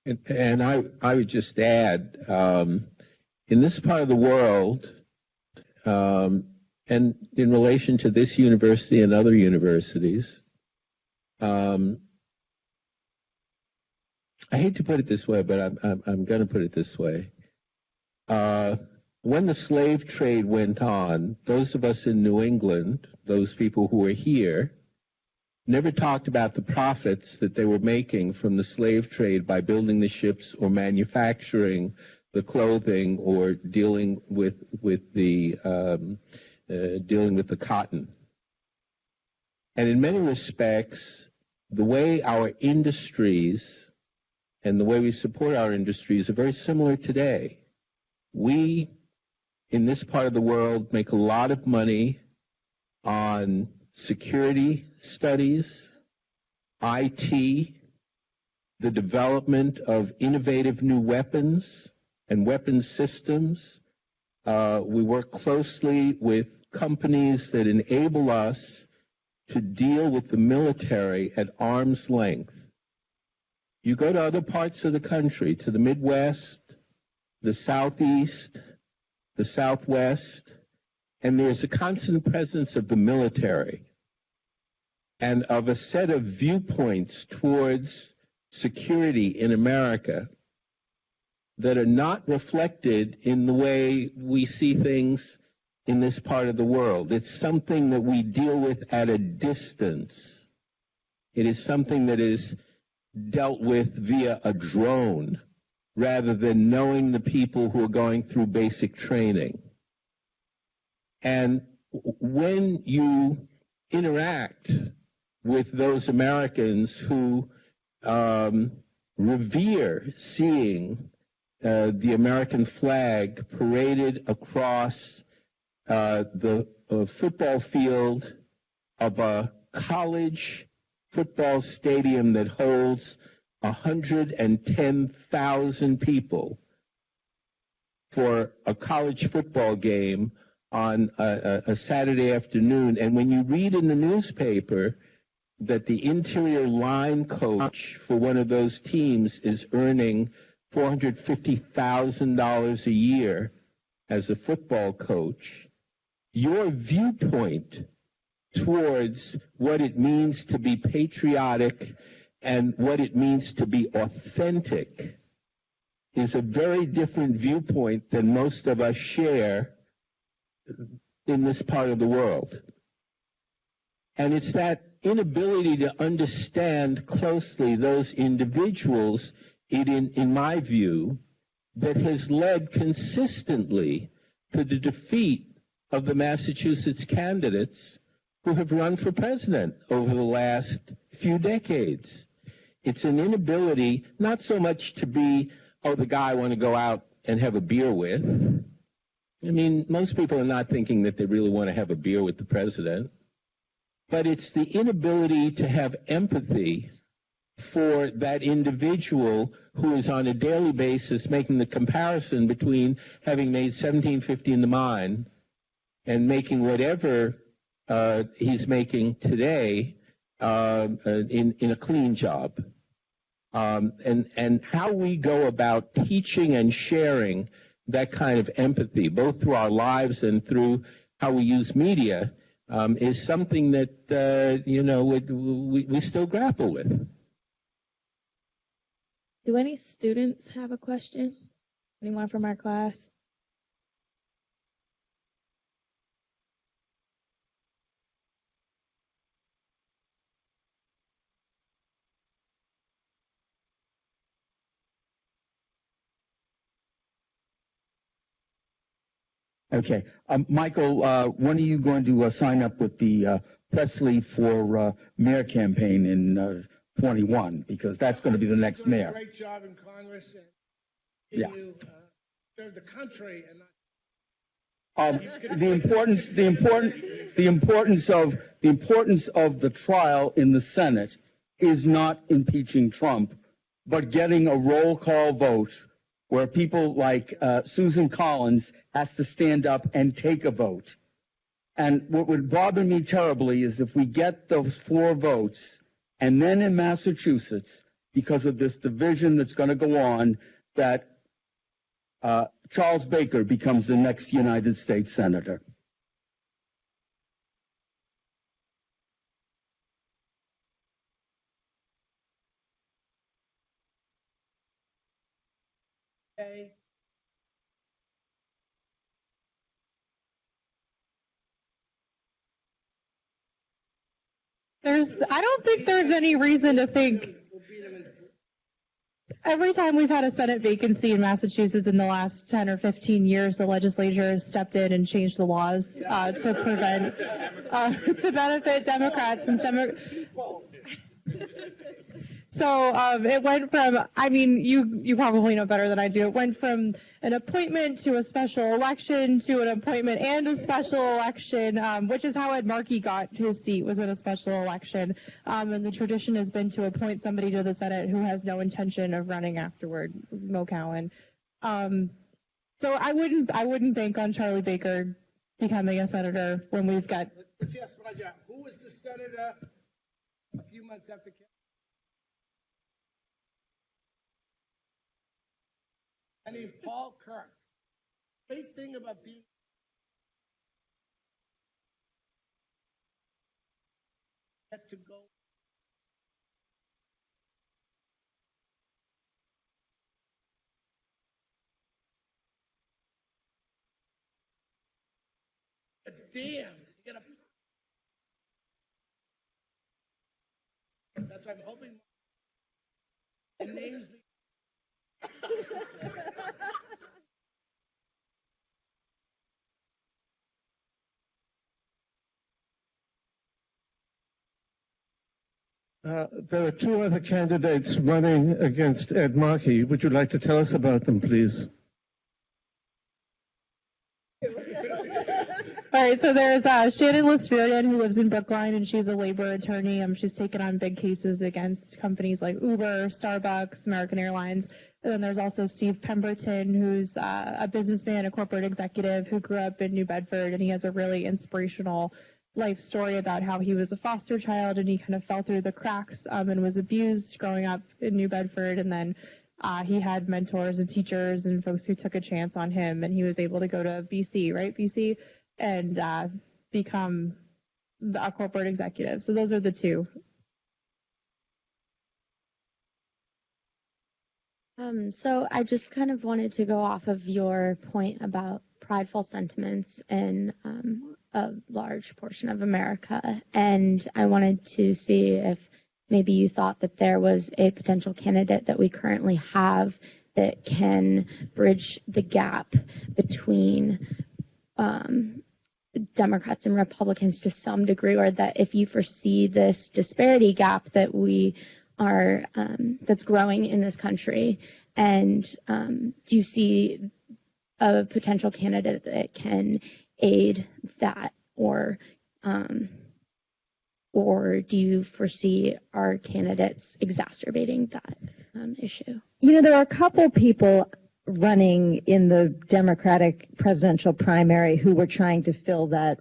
And I would just add, in this part of the world, and in relation to this university and other universities, I hate to put it this way, but I'm going to put it this way. When the slave trade went on, those of us in New England, those people who were here, never talked about the profits that they were making from the slave trade by building the ships or manufacturing the clothing or dealing with the cotton. And in many respects, the way our industries and the way we support our industries are very similar today. We, in this part of the world, make a lot of money on security studies, IT, the development of innovative new weapons and weapons systems. We work closely with companies that enable us to deal with the military at arm's length. You go to other parts of the country, to the Midwest, the Southeast, the Southwest, and there's a constant presence of the military and of a set of viewpoints towards security in America that are not reflected in the way we see things in this part of the world. It's something that we deal with at a distance. It is something that is dealt with via a drone rather than knowing the people who are going through basic training. And when you interact with those Americans who revere seeing the American flag paraded across the football field of a college football stadium that holds 110,000 people for a college football game on a Saturday afternoon. And when you read in the newspaper that the interior line coach for one of those teams is earning $450,000 a year as a football coach, your viewpoint towards what it means to be patriotic and what it means to be authentic is a very different viewpoint than most of us share in this part of the world. And it's that inability to understand closely those individuals, in my view, that has led consistently to the defeat of the Massachusetts candidates who have run for president over the last few decades. It's an inability not so much to be, the guy I want to go out and have a beer with. I mean, most people are not thinking that they really want to have a beer with the president. But it's the inability to have empathy for that individual who is on a daily basis making the comparison between having made $17.50 in the mine and making whatever he's making today in a clean job. And how we go about teaching and sharing that kind of empathy, both through our lives and through how we use media, is something that, we still grapple with.
Do any students have a question? Anyone from our class?
Okay. Michael, when are you going to sign up with the Pressley for mayor campaign in 21? Because that's going to be the next mayor.
Great job in Congress and you serve the country and not.
The importance of the trial in the Senate is not impeaching Trump, but getting a roll call vote where people like Susan Collins has to stand up and take a vote. And what would bother me terribly is if we get those 4 votes, and then in Massachusetts, because of this division that's going to go on, that Charles Baker becomes the next United States Senator.
Okay.
I don't think there's any reason to think every time we've had a Senate vacancy in Massachusetts in the last 10 or 15 years, the legislature has stepped in and changed the laws to prevent, to benefit Democrats and So it went from, I mean, you probably know better than I do. It went from an appointment to a special election to an appointment and a special election, which is how Ed Markey got his seat, was in a special election. And the tradition has been to appoint somebody to the Senate who has no intention of running afterward, Mo Cowan. So I wouldn't bank on Charlie Baker becoming a senator when we've got.
Yes, Roger. Who was the senator a few months after? I mean, Paul Kirk. Great thing about being get to go. Damn, you get a. That's why I'm hoping. The names.
There are two other candidates running against Ed Markey. Would you like to tell us about them, please?
All right, so there's Shannon Lisferian, who lives in Brookline, and she's a labor attorney. She's taken on big cases against companies like Uber, Starbucks, American Airlines. And then there's also Steve Pemberton, who's a businessman, a corporate executive who grew up in New Bedford, and he has a really inspirational life story about how he was a foster child and he kind of fell through the cracks and was abused growing up in New Bedford. And then he had mentors and teachers and folks who took a chance on him, and he was able to go to BC, right? BC, and become a corporate executive. So those are the two.
So I just kind of wanted to go off of your point about prideful sentiments in a large portion of America. And I wanted to see if maybe you thought that there was a potential candidate that we currently have that can bridge the gap between Democrats and Republicans to some degree, or that if you foresee this disparity gap that we are that's growing in this country, and do you see a potential candidate that can aid that, or do you foresee our candidates exacerbating that issue?
You know, there are a couple people running in the Democratic presidential primary who were trying to fill that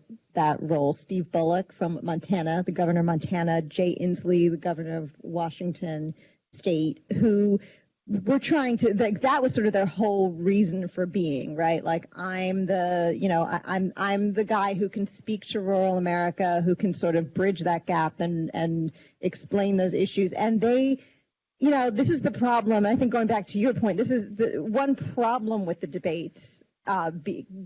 role. Steve Bullock from Montana, the governor of Montana, Jay Inslee, the governor of Washington State, who were trying to, like, that was sort of their whole reason for being, right? Like, I'm the guy who can speak to rural America, who can sort of bridge that gap and explain those issues. And they, you know, this is the problem. I think going back to your point, this is the one problem with the debates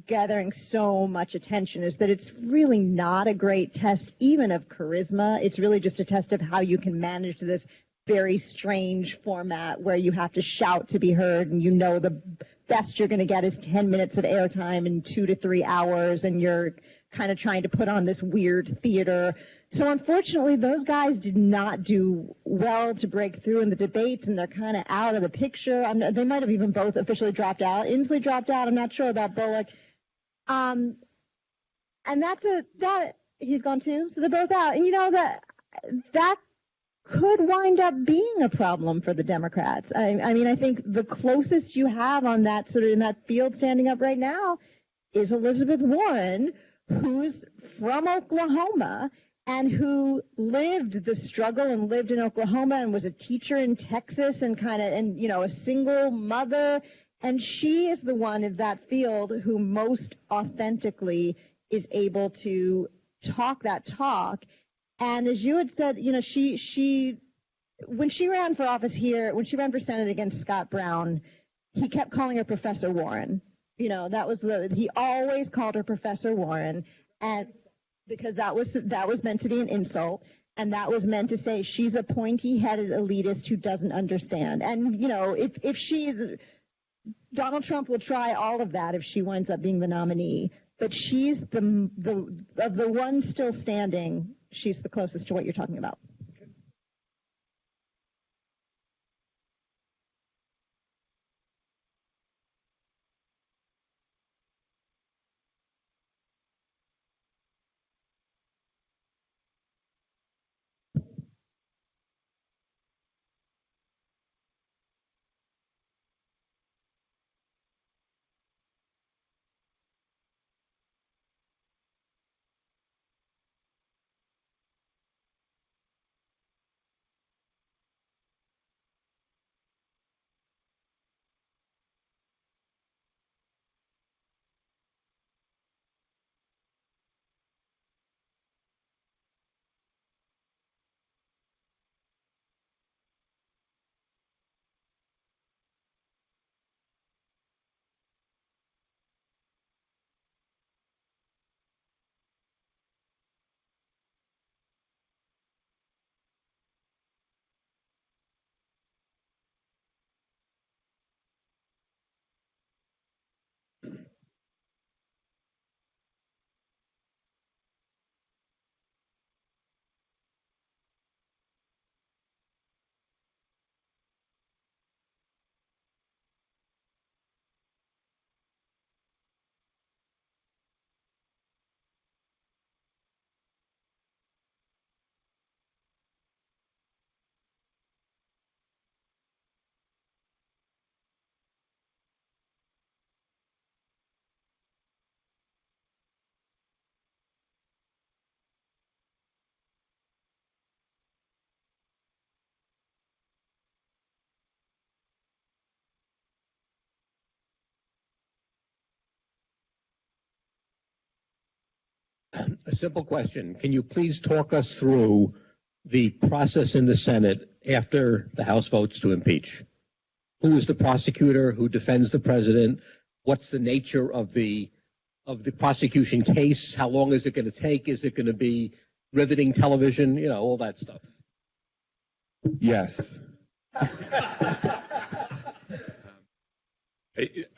gathering so much attention, is that it's really not a great test even of charisma. It's really just a test of how you can manage this very strange format where you have to shout to be heard, and you know the best you're going to get is 10 minutes of airtime in 2 to 3 hours, and you're kind of trying to put on this weird theater. So unfortunately, those guys did not do well to break through in the debates, and they're kind of out of the picture. They might have even both officially dropped out. Inslee dropped out. I'm not sure about Bullock. And that he's gone too. So they're both out. And you know that could wind up being a problem for the Democrats. I mean, I think the closest you have on that sort of in that field standing up right now is Elizabeth Warren, who's from Oklahoma and who lived the struggle and lived in Oklahoma and was a teacher in Texas and a single mother. And she is the one in that field who most authentically is able to talk that talk. And as you had said, she when she ran for office here, when she ran for Senate against Scott Brown, he kept calling her Professor Warren. He always called her Professor Warren, and because that was meant to be an insult, and that was meant to say she's a pointy-headed elitist who doesn't understand. And Donald Trump will try all of that if she winds up being the nominee, but she's of the ones still standing, she's the closest to what you're talking about.
A simple question. Can you please talk us through the process in the Senate after the House votes to impeach? Who is the prosecutor? Who defends the president? What's the nature of the prosecution case? How long is it going to take? Is it going to be riveting television? All that stuff.
Yes.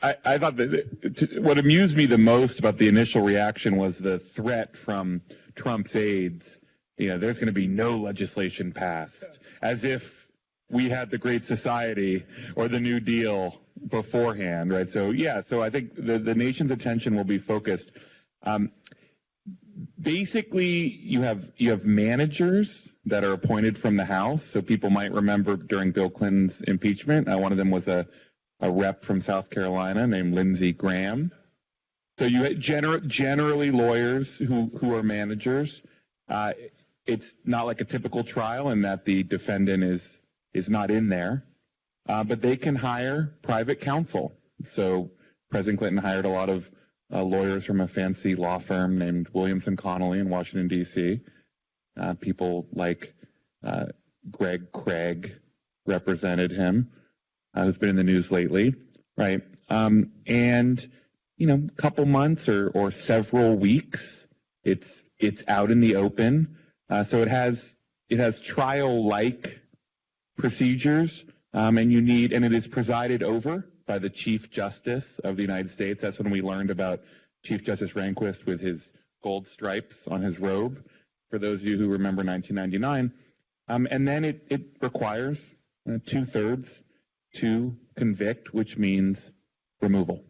I thought that what amused me the most about the initial reaction was the threat from Trump's aides. There's going to be no legislation passed, as if we had the Great Society or the New Deal beforehand, right? So I think the nation's attention will be focused. Basically, you have managers that are appointed from the House. So people might remember during Bill Clinton's impeachment, one of them was a rep from South Carolina named Lindsey Graham. So you had generally lawyers who are managers. It's not like a typical trial in that the defendant is not in there, but they can hire private counsel. So President Clinton hired a lot of lawyers from a fancy law firm named Williamson Connolly in Washington, D.C. People like Greg Craig represented him. Who's been in the news lately, right? And a couple months or several weeks, it's out in the open. So it has trial-like procedures, and it is presided over by the Chief Justice of the United States. That's when we learned about Chief Justice Rehnquist with his gold stripes on his robe. For those of you who remember 1999, and then it requires 2/3 to convict, which means removal.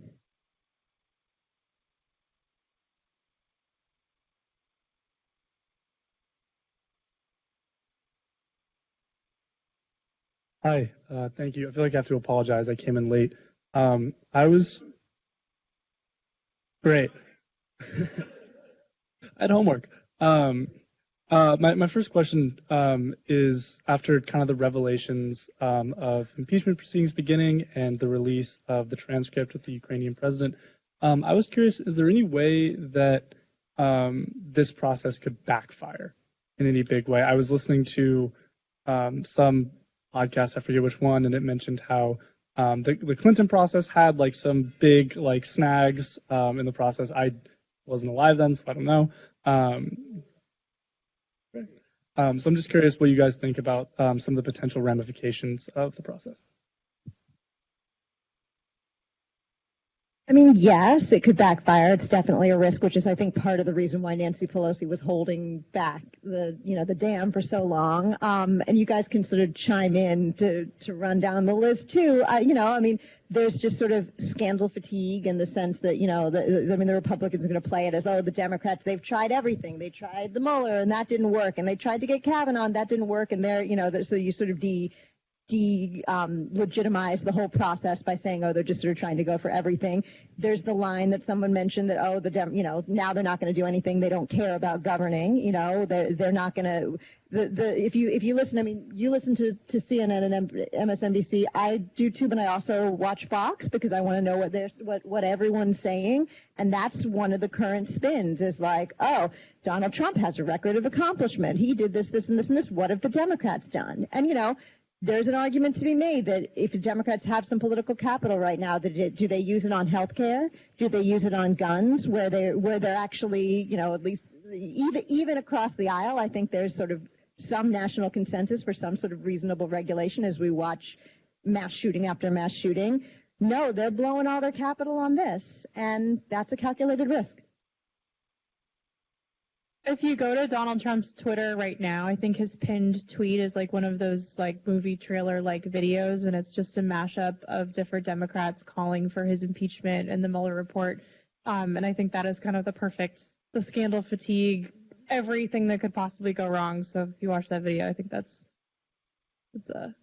Hi, thank you. I feel like I have to apologize. I came in late. I was great. I had homework. My first question is after kind of the revelations of impeachment proceedings beginning and the release of the transcript with the Ukrainian president, I was curious, is there any way that this process could backfire in any big way? I was listening to some podcast, I forget which one, and it mentioned how the Clinton process had like some big like snags in the process. I wasn't alive then, so I don't know. So I'm just curious what you guys think about some of the potential ramifications of the process.
I mean, yes, it could backfire. It's definitely a risk, which is, I think, part of the reason why Nancy Pelosi was holding back the dam for so long. And you guys can sort of chime in to run down the list too. I mean, there's just sort of scandal fatigue in the sense that, the Republicans are going to play it as, oh, the Democrats, they've tried everything. They tried the Mueller and that didn't work. And they tried to get Kavanaugh and that didn't work. And so you sort of legitimize the whole process by saying, oh, they're just sort of trying to go for everything. There's the line that someone mentioned that, oh, now they're not going to do anything. They don't care about governing. They're not going to. If you listen, I mean, you listen to CNN and MSNBC. I do too, but I also watch Fox because I want to know what everyone's saying. And that's one of the current spins is like, oh, Donald Trump has a record of accomplishment. He did this, this, and this, and this. What have the Democrats done? And there's an argument to be made that if the Democrats have some political capital right now, do they use it on health care? Do they use it on guns where they're actually, at least even across the aisle, I think there's sort of some national consensus for some sort of reasonable regulation as we watch mass shooting after mass shooting. No, they're blowing all their capital on this, and that's a calculated risk.
If you go to Donald Trump's Twitter right now, I think his pinned tweet is like one of those like movie trailer like videos, and it's just a mashup of different Democrats calling for his impeachment and the Mueller report. And I think that is kind of the scandal fatigue, everything that could possibly go wrong. So if you watch that video, I think it's a.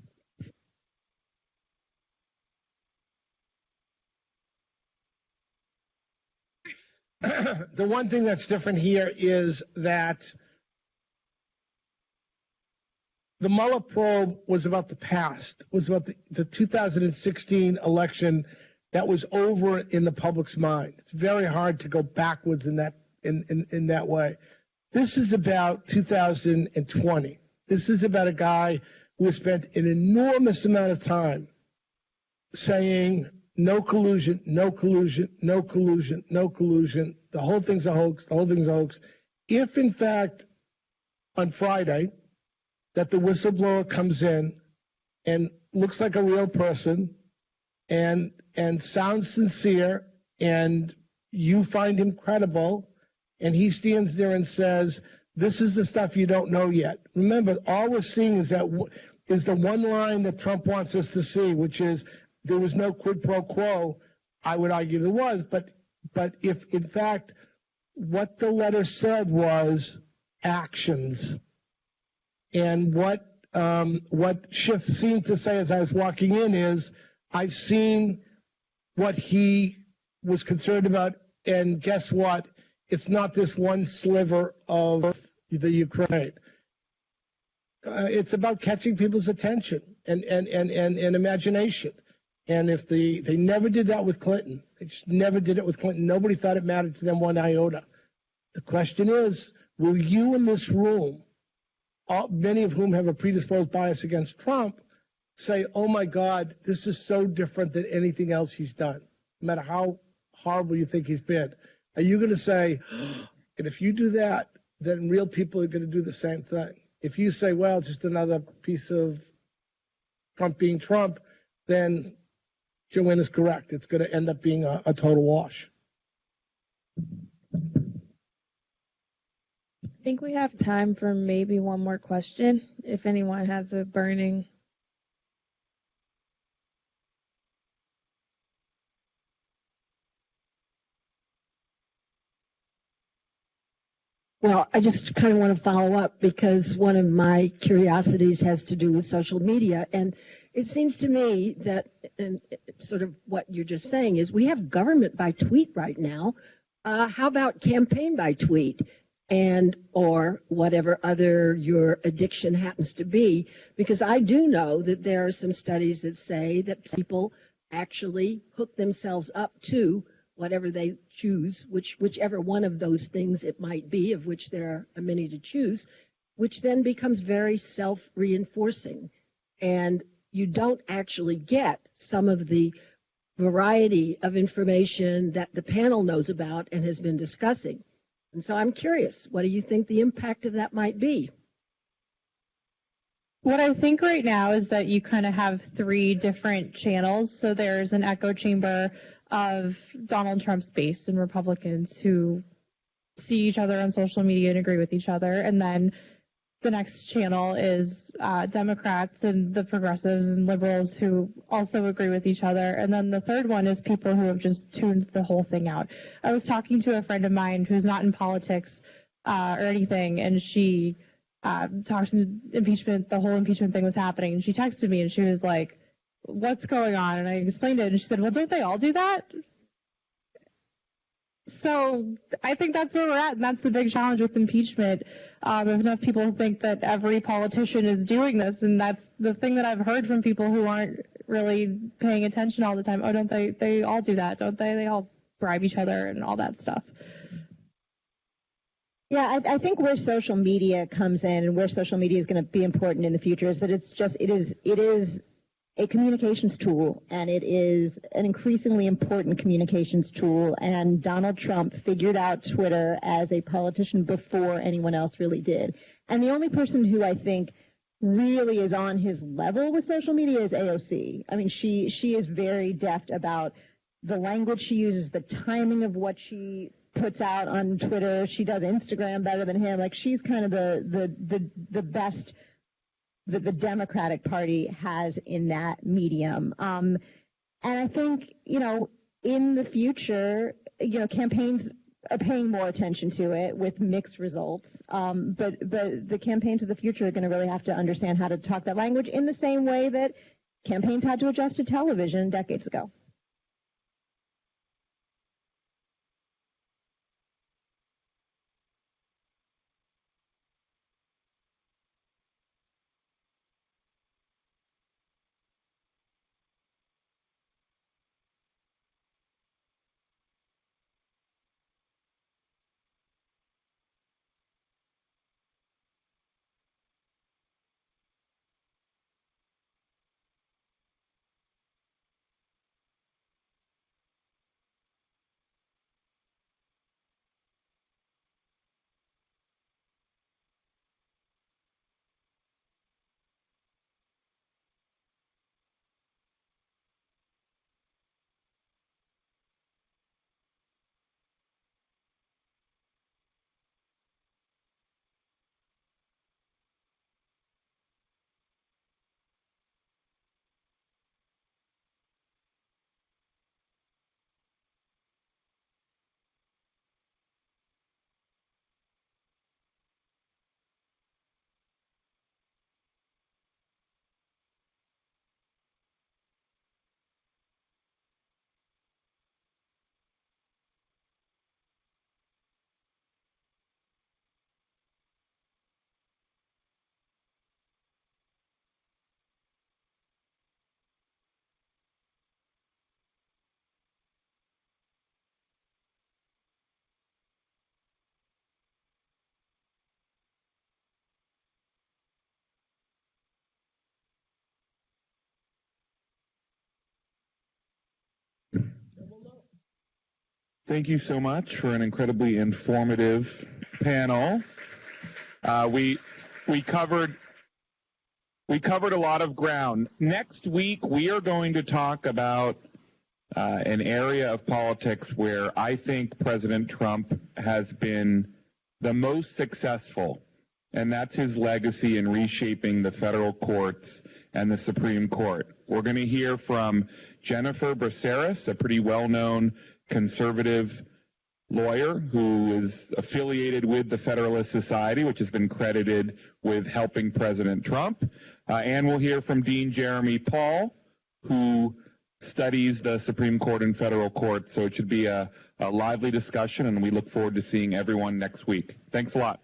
The one thing that's different here is that the Mueller probe was about the past, was about the 2016 election that was over in the public's mind. It's very hard to go backwards in that way. This is about 2020. This is about a guy who has spent an enormous amount of time saying no collusion, no collusion, no collusion, no collusion. The whole thing's a hoax. The whole thing's a hoax. If, in fact, on Friday, that the whistleblower comes in and looks like a real person and sounds sincere and you find him credible and he stands there and says, this is the stuff you don't know yet. Remember, all we're seeing is the one line that Trump wants us to see, which is, there was no quid pro quo. I would argue there was, but if in fact what the letter said was actions, and what Schiff seemed to say as I was walking in is, I've seen what he was concerned about, and guess what? It's not this one sliver of the Ukraine. It's about catching people's attention and imagination. And if they never did that with Clinton, they just never did it with Clinton. Nobody thought it mattered to them one iota. The question is, will you in this room, many of whom have a predisposed bias against Trump, say, oh my God, this is so different than anything else he's done, no matter how horrible you think he's been? Are you going to say, and if you do that, then real people are going to do the same thing? If you say, well, just another piece of Trump being Trump, then Joanne is correct. It's going to end up being a total wash.
I think we have time for maybe one more question, if anyone has a burning.
Well, I just kind of want to follow up because one of my curiosities has to do with social media. And it seems to me that, and sort of what you're just saying is, we have government by tweet right now. How about campaign by tweet? and or whatever other your addiction happens to be, because I do know that there are some studies that say that people actually hook themselves up to whatever they choose, whichever one of those things it might be, of which there are many to choose, which then becomes very self-reinforcing. And you don't actually get some of the variety of information that the panel knows about and has been discussing. And so I'm curious, what do you think the impact of that might be?
What I think right now is that you kind of have three different channels. So there's an echo chamber of Donald Trump's base and Republicans who see each other on social media and agree with each other. And then the next channel is Democrats and the progressives and liberals who also agree with each other. And then the third one is people who have just tuned the whole thing out. I was talking to a friend of mine who's not in politics or anything, and she talked to impeachment, the whole impeachment thing was happening, and she texted me and she was like, "What's going on?" And I explained it, and she said, "Well, don't they all do that?" So I think that's where we're at, and that's the big challenge with impeachment. If enough people think that every politician is doing this, and that's the thing that I've heard from people who aren't really paying attention all the time. Oh, don't they all do that, don't they? They all bribe each other and all that stuff.
Yeah, I think where social media comes in and where social media is going to be important in the future is that it is a communications tool, and it is an increasingly important communications tool. And Donald Trump figured out Twitter as a politician before anyone else really did. And the only person who I think really is on his level with social media is AOC. I mean, she is very deft about the language she uses, the timing of what she puts out on Twitter. She does Instagram better than him. Like, she's kind of the best that the Democratic Party has in that medium. And I think, in the future, campaigns are paying more attention to it with mixed results. But the campaigns of the future are going to really have to understand how to talk that language in the same way that campaigns had to adjust to television decades ago.
Thank you so much for an incredibly informative panel. We covered a lot of ground. Next week, we are going to talk about an area of politics where I think President Trump has been the most successful, and that's his legacy in reshaping the federal courts and the Supreme Court. We're going to hear from Jennifer Braceras, a pretty well-known conservative lawyer who is affiliated with the Federalist Society, which has been credited with helping President Trump. And we'll hear from Dean Jeremy Paul, who studies the Supreme Court and federal court. So it should be a lively discussion, and we look forward to seeing everyone next week. Thanks a lot.